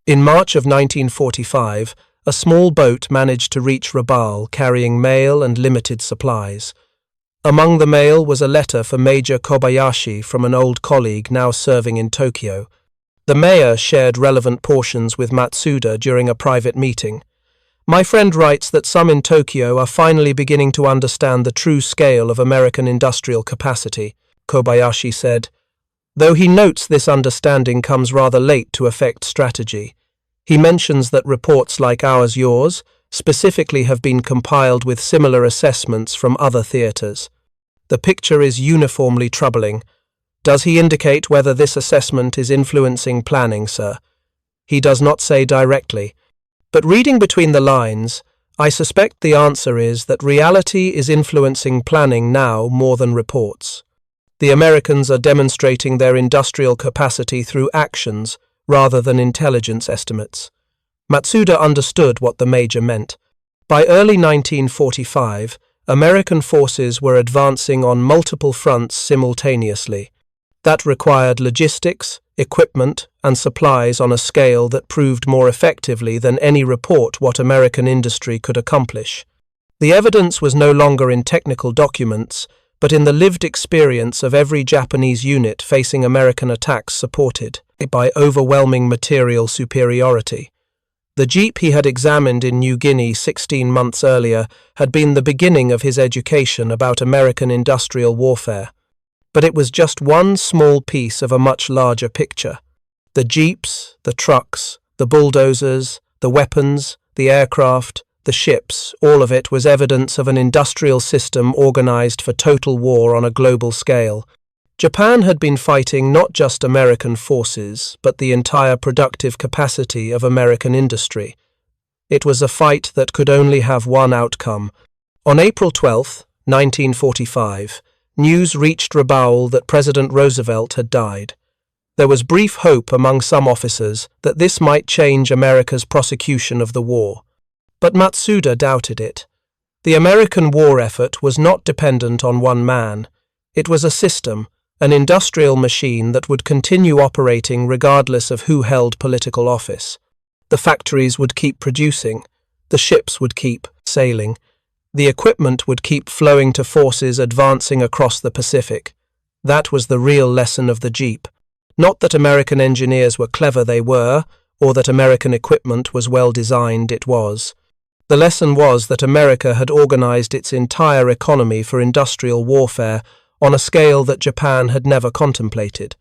In March of 1945, a small boat managed to reach Rabaul carrying mail and limited supplies. Among the mail was a letter for Major Kobayashi from an old colleague now serving in Tokyo. The mayor shared relevant portions with Matsuda during a private meeting. "My friend writes that some in Tokyo are finally beginning to understand the true scale of American industrial capacity," Kobayashi said, though he notes this understanding comes rather late to affect strategy. He mentions that reports like yours, specifically have been compiled with similar assessments from other theaters. The picture is uniformly troubling. Does he indicate whether this assessment is influencing planning, sir? He does not say directly, but reading between the lines, I suspect the answer is that reality is influencing planning now more than reports. The Americans are demonstrating their industrial capacity through actions rather than intelligence estimates. Matsuda understood what the major meant. By early 1945, American forces were advancing on multiple fronts simultaneously. That required logistics, equipment, and supplies on a scale that proved more effectively than any report what American industry could accomplish. The evidence was no longer in technical documents, but in the lived experience of every Japanese unit facing American attacks supported by overwhelming material superiority. The jeep he had examined in New Guinea 16 months earlier had been the beginning of his education about American industrial warfare. But it was just one small piece of a much larger picture. The jeeps, the trucks, the bulldozers, the weapons, the aircraft, the ships, all of it was evidence of an industrial system organized for total war on a global scale. Japan had been fighting not just American forces, but the entire productive capacity of American industry. It was a fight that could only have one outcome. On April 12, 1945, news reached Rabaul that President Roosevelt had died. There was brief hope among some officers that this might change America's prosecution of the war. But Matsuda doubted it. The American war effort was not dependent on one man. It was a system, an industrial machine that would continue operating regardless of who held political office. The factories would keep producing. The ships would keep sailing. The equipment would keep flowing to forces advancing across the Pacific. That was the real lesson of the Jeep. Not that American engineers were clever, they were, or that American equipment was well designed, it was. The lesson was that America had organized its entire economy for industrial warfare on a scale that Japan had never contemplated.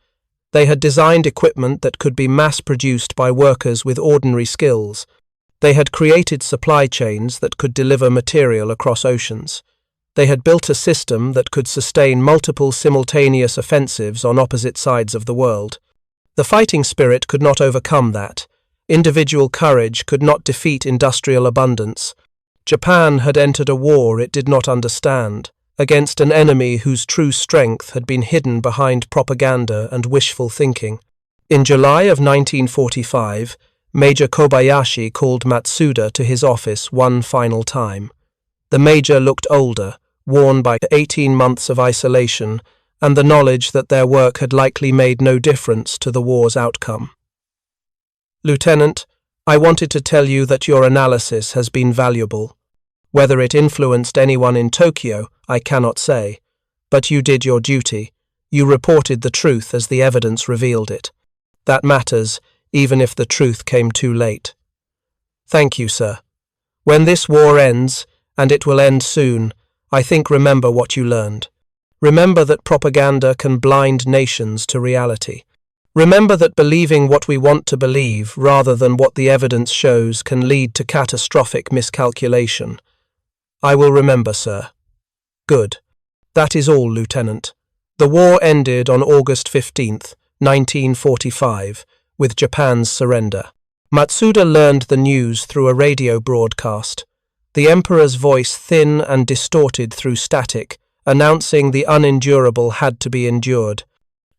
They had designed equipment that could be mass-produced by workers with ordinary skills. They had created supply chains that could deliver material across oceans. They had built a system that could sustain multiple simultaneous offensives on opposite sides of the world. The fighting spirit could not overcome that. Individual courage could not defeat industrial abundance. Japan had entered a war it did not understand, against an enemy whose true strength had been hidden behind propaganda and wishful thinking. In July of 1945, Major Kobayashi called Matsuda to his office one final time. The major looked older, worn by 18 months of isolation and the knowledge that their work had likely made no difference to the war's outcome. "Lieutenant, I wanted to tell you that your analysis has been valuable. Whether it influenced anyone in Tokyo, I cannot say. But you did your duty. You reported the truth as the evidence revealed it. That matters, even if the truth came too late." "Thank you, sir. When this war ends, and it will end soon, I think remember what you learned. Remember that propaganda can blind nations to reality. Remember that believing what we want to believe rather than what the evidence shows can lead to catastrophic miscalculation." "I will remember, sir." "Good. That is all, Lieutenant. The war ended on August 15th, 1945, with Japan's surrender. Matsuda learned the news through a radio broadcast, the Emperor's voice thin and distorted through static, announcing the unendurable had to be endured.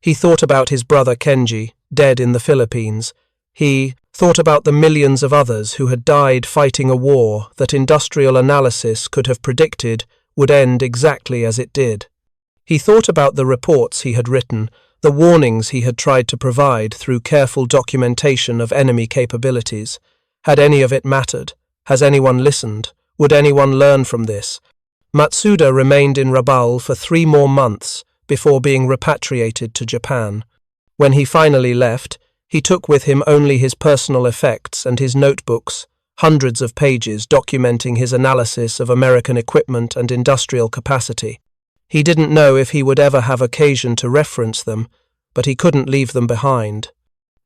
He thought about his brother Kenji, dead in the Philippines. He thought about the millions of others who had died fighting a war that industrial analysis could have predicted would end exactly as it did. He thought about the reports he had written, the warnings he had tried to provide through careful documentation of enemy capabilities. Had any of it mattered? Has anyone listened? Would anyone learn from this? Matsuda remained in Rabaul for 3 more months before being repatriated to Japan. When he finally left, he took with him only his personal effects and his notebooks, hundreds of pages documenting his analysis of American equipment and industrial capacity. He didn't know if he would ever have occasion to reference them, but he couldn't leave them behind.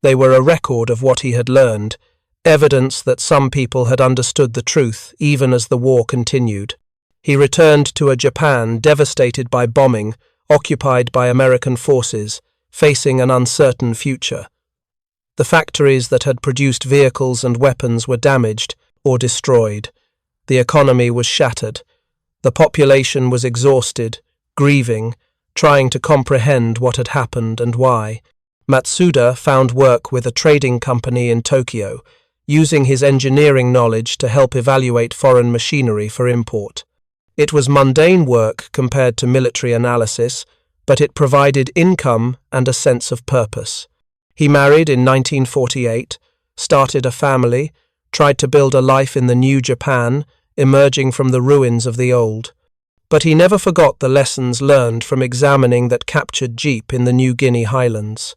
They were a record of what he had learned, evidence that some people had understood the truth even as the war continued. He returned to a Japan devastated by bombing, occupied by American forces, facing an uncertain future. The factories that had produced vehicles and weapons were damaged or destroyed. The economy was shattered. The population was exhausted, grieving, trying to comprehend what had happened and why. Matsuda found work with a trading company in Tokyo, using his engineering knowledge to help evaluate foreign machinery for import. It was mundane work compared to military analysis, but it provided income and a sense of purpose. He married in 1948, started a family, tried to build a life in the new Japan, emerging from the ruins of the old. But he never forgot the lessons learned from examining that captured jeep in the New Guinea highlands.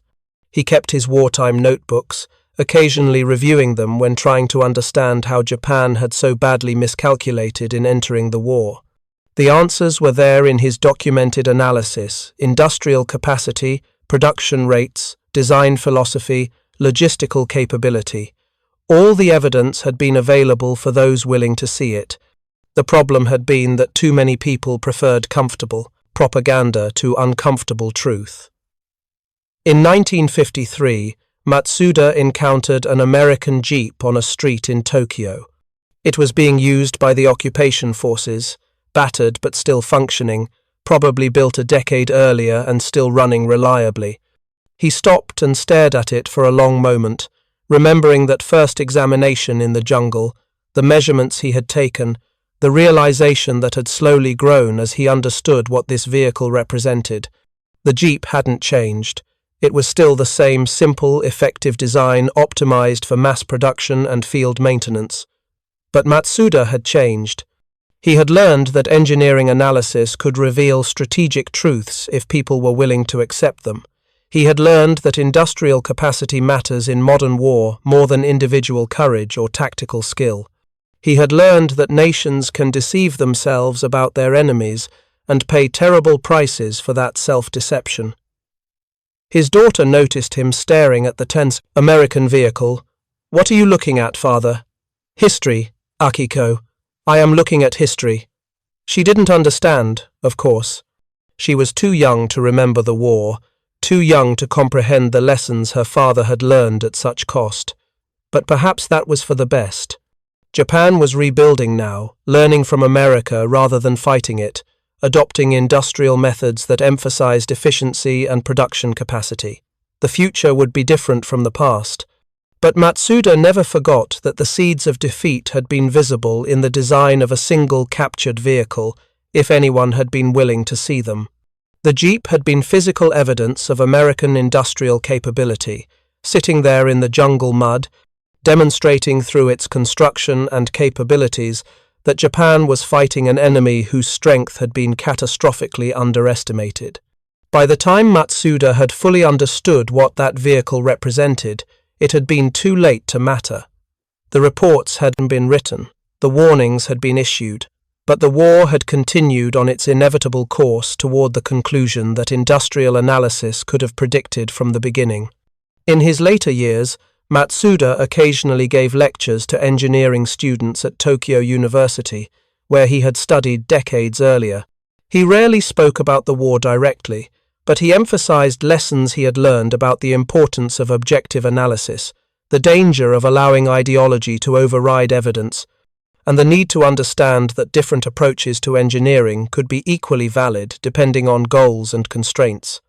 He kept his wartime notebooks, occasionally reviewing them when trying to understand how Japan had so badly miscalculated in entering the war. The answers were there in his documented analysis: industrial capacity, production rates, design philosophy, logistical capability. All the evidence had been available for those willing to see it. The problem had been that too many people preferred comfortable propaganda to uncomfortable truth. In 1953, Matsuda encountered an American jeep on a street in Tokyo. It was being used by the occupation forces, battered but still functioning, probably built a decade earlier and still running reliably. He stopped and stared at it for a long moment, remembering that first examination in the jungle, the measurements he had taken, the realization that had slowly grown as he understood what this vehicle represented. The Jeep hadn't changed. It was still the same simple, effective design optimized for mass production and field maintenance. But Matsuda had changed. He had learned that engineering analysis could reveal strategic truths if people were willing to accept them. He had learned that industrial capacity matters in modern war more than individual courage or tactical skill. He had learned that nations can deceive themselves about their enemies and pay terrible prices for that self-deception. His daughter noticed him staring at the tense American vehicle. "What are you looking at, father?" "History, Akiko. I am looking at history." She didn't understand, of course. She was too young to remember the war, too young to comprehend the lessons her father had learned at such cost. But perhaps that was for the best. Japan was rebuilding now, learning from America rather than fighting it, adopting industrial methods that emphasized efficiency and production capacity. The future would be different from the past. But Matsuda never forgot that the seeds of defeat had been visible in the design of a single captured vehicle, if anyone had been willing to see them. The Jeep had been physical evidence of American industrial capability, sitting there in the jungle mud, demonstrating through its construction and capabilities that Japan was fighting an enemy whose strength had been catastrophically underestimated. By the time Matsuda had fully understood what that vehicle represented, it had been too late to matter. The reports had been written, the warnings had been issued, but the war had continued on its inevitable course toward the conclusion that industrial analysis could have predicted from the beginning. In his later years, Matsuda occasionally gave lectures to engineering students at Tokyo University, where he had studied decades earlier. He rarely spoke about the war directly, but he emphasized lessons he had learned about the importance of objective analysis, the danger of allowing ideology to override evidence, and the need to understand that different approaches to engineering could be equally valid depending on goals and constraints.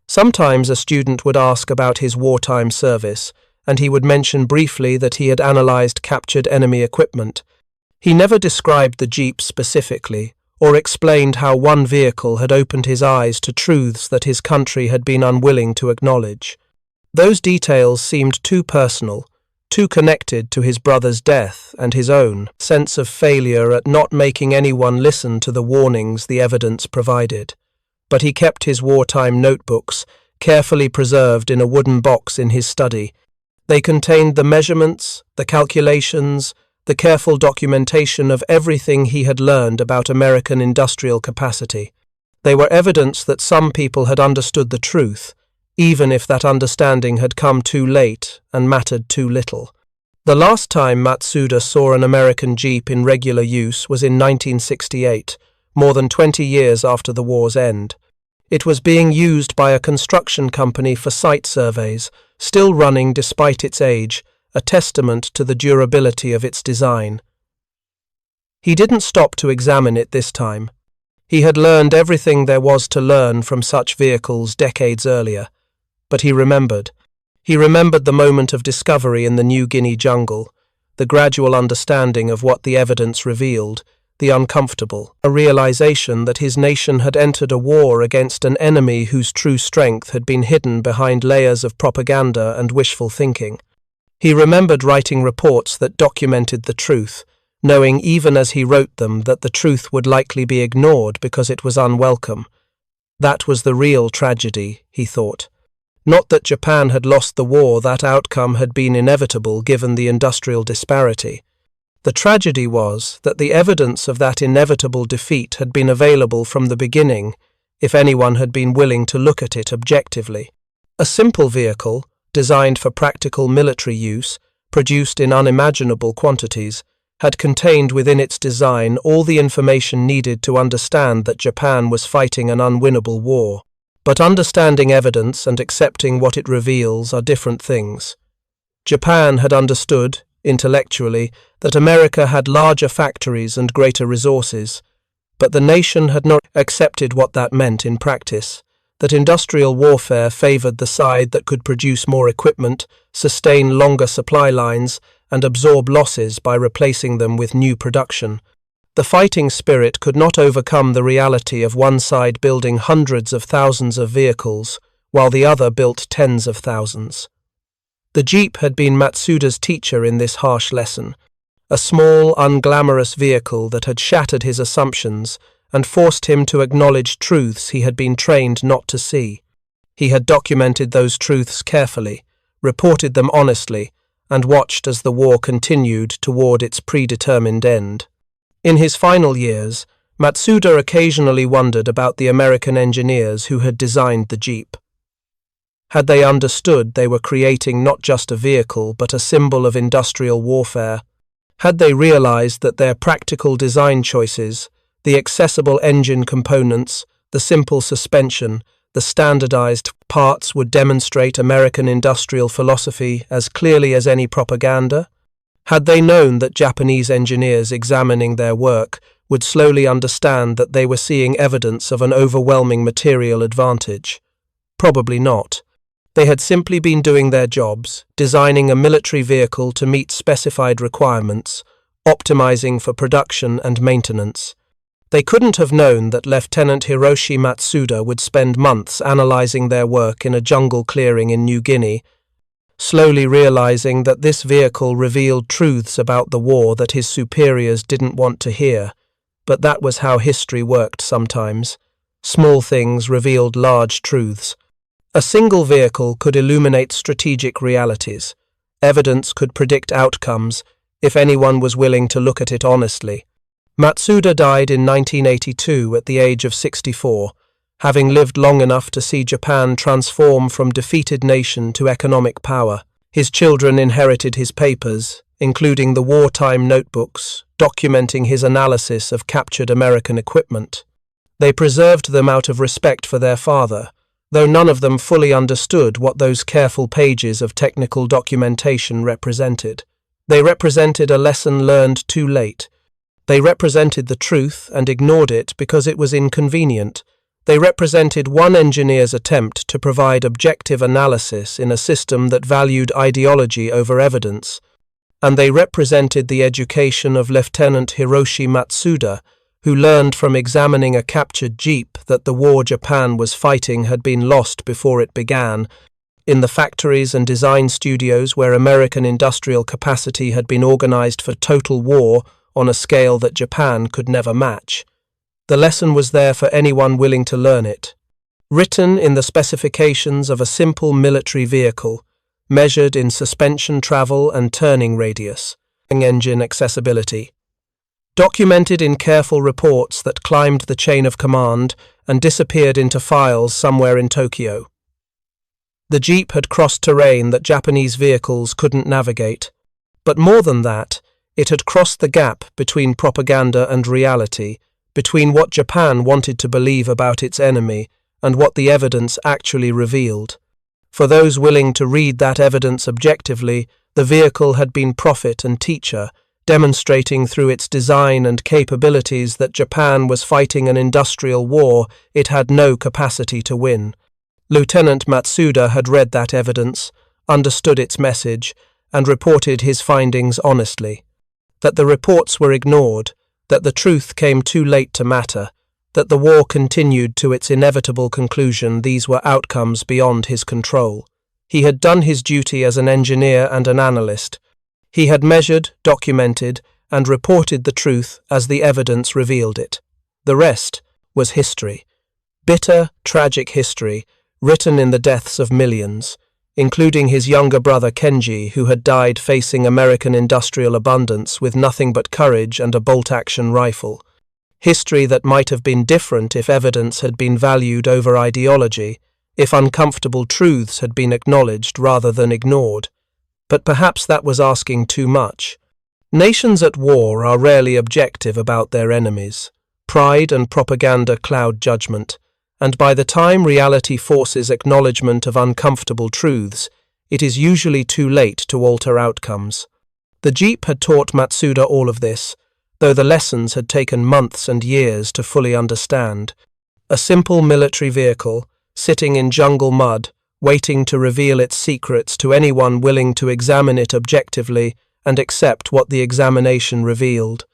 Sometimes a student would ask about his wartime service, and he would mention briefly that he had analyzed captured enemy equipment. He never described the Jeep specifically, or explained how one vehicle had opened his eyes to truths that his country had been unwilling to acknowledge. Those details seemed too personal, too connected to his brother's death and his own sense of failure at not making anyone listen to the warnings the evidence provided. But he kept his wartime notebooks, carefully preserved in a wooden box in his study. They contained the measurements, the calculations, the careful documentation of everything he had learned about American industrial capacity. They were evidence that some people had understood the truth, even if that understanding had come too late and mattered too little. The last time Matsuda saw an American Jeep in regular use was in 1968, more than 20 years after the war's end. It was being used by a construction company for site surveys, still running despite its age, a testament to the durability of its design. He didn't stop to examine it this time. He had learned everything there was to learn from such vehicles decades earlier. But he remembered. He remembered the moment of discovery in the New Guinea jungle, the gradual understanding of what the evidence revealed, the uncomfortable, a realization that his nation had entered a war against an enemy whose true strength had been hidden behind layers of propaganda and wishful thinking. He remembered writing reports that documented the truth, knowing even as he wrote them that the truth would likely be ignored because it was unwelcome. That was the real tragedy, he thought. Not that Japan had lost the war, that outcome had been inevitable given the industrial disparity. The tragedy was that the evidence of that inevitable defeat had been available from the beginning, if anyone had been willing to look at it objectively. A simple vehicle, designed for practical military use, produced in unimaginable quantities, had contained within its design all the information needed to understand that Japan was fighting an unwinnable war. But understanding evidence and accepting what it reveals are different things. Japan had understood, intellectually, that America had larger factories and greater resources, but the nation had not accepted what that meant in practice, that industrial warfare favored the side that could produce more equipment, sustain longer supply lines, and absorb losses by replacing them with new production. The fighting spirit could not overcome the reality of one side building hundreds of thousands of vehicles, while the other built tens of thousands. The Jeep had been Matsuda's teacher in this harsh lesson, a small, unglamorous vehicle that had shattered his assumptions and forced him to acknowledge truths he had been trained not to see. He had documented those truths carefully, reported them honestly, and watched as the war continued toward its predetermined end. In his final years, Matsuda occasionally wondered about the American engineers who had designed the Jeep. Had they understood they were creating not just a vehicle but a symbol of industrial warfare? Had they realized that their practical design choices, the accessible engine components, the simple suspension, the standardized parts would demonstrate American industrial philosophy as clearly as any propaganda? Had they known that Japanese engineers examining their work would slowly understand that they were seeing evidence of an overwhelming material advantage. Probably not. They had simply been doing their jobs, designing a military vehicle to meet specified requirements, optimizing for production and maintenance. They couldn't have known that Lieutenant Hiroshi Matsuda would spend months analyzing their work in a jungle clearing in New Guinea, slowly realizing that this vehicle revealed truths about the war that his superiors didn't want to hear. But that was how history worked sometimes. Small things revealed large truths. A single vehicle could illuminate strategic realities. Evidence could predict outcomes, if anyone was willing to look at it honestly. Matsuda died in 1982 at the age of 64, having lived long enough to see Japan transform from defeated nation to economic power. His children inherited his papers, including the wartime notebooks, documenting his analysis of captured American equipment. They preserved them out of respect for their father, though none of them fully understood what those careful pages of technical documentation represented. They represented a lesson learned too late. They represented the truth and ignored it because it was inconvenient. They represented one engineer's attempt to provide objective analysis in a system that valued ideology over evidence. And they represented the education of Lieutenant Hiroshi Matsuda, who learned from examining a captured jeep that the war Japan was fighting had been lost before it began, in the factories and design studios where American industrial capacity had been organized for total war on a scale that Japan could never match. The lesson was there for anyone willing to learn it. Written in the specifications of a simple military vehicle, measured in suspension travel and turning radius, engine accessibility. Documented in careful reports that climbed the chain of command and disappeared into files somewhere in Tokyo. The Jeep had crossed terrain that Japanese vehicles couldn't navigate. But more than that, it had crossed the gap between propaganda and reality, between what Japan wanted to believe about its enemy and what the evidence actually revealed. For those willing to read that evidence objectively, the vehicle had been prophet and teacher, demonstrating through its design and capabilities that Japan was fighting an industrial war it had no capacity to win. Lieutenant Matsuda had read that evidence, understood its message, and reported his findings honestly. That the reports were ignored, that the truth came too late to matter, that the war continued to its inevitable conclusion, these were outcomes beyond his control. He had done his duty as an engineer and an analyst. He had measured, documented, and reported the truth as the evidence revealed it. The rest was history. Bitter, tragic history, written in the deaths of millions, including his younger brother Kenji, who had died facing American industrial abundance with nothing but courage and a bolt-action rifle. History that might have been different if evidence had been valued over ideology, if uncomfortable truths had been acknowledged rather than ignored. But perhaps that was asking too much. Nations at war are rarely objective about their enemies. Pride and propaganda cloud judgment, and by the time reality forces acknowledgement of uncomfortable truths, it is usually too late to alter outcomes. The Jeep had taught Matsuda all of this, though the lessons had taken months and years to fully understand. A simple military vehicle, sitting in jungle mud, waiting to reveal its secrets to anyone willing to examine it objectively and accept what the examination revealed.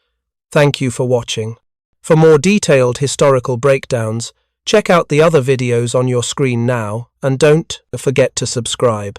Thank you for watching. For more detailed historical breakdowns, check out the other videos on your screen now, and don't forget to subscribe.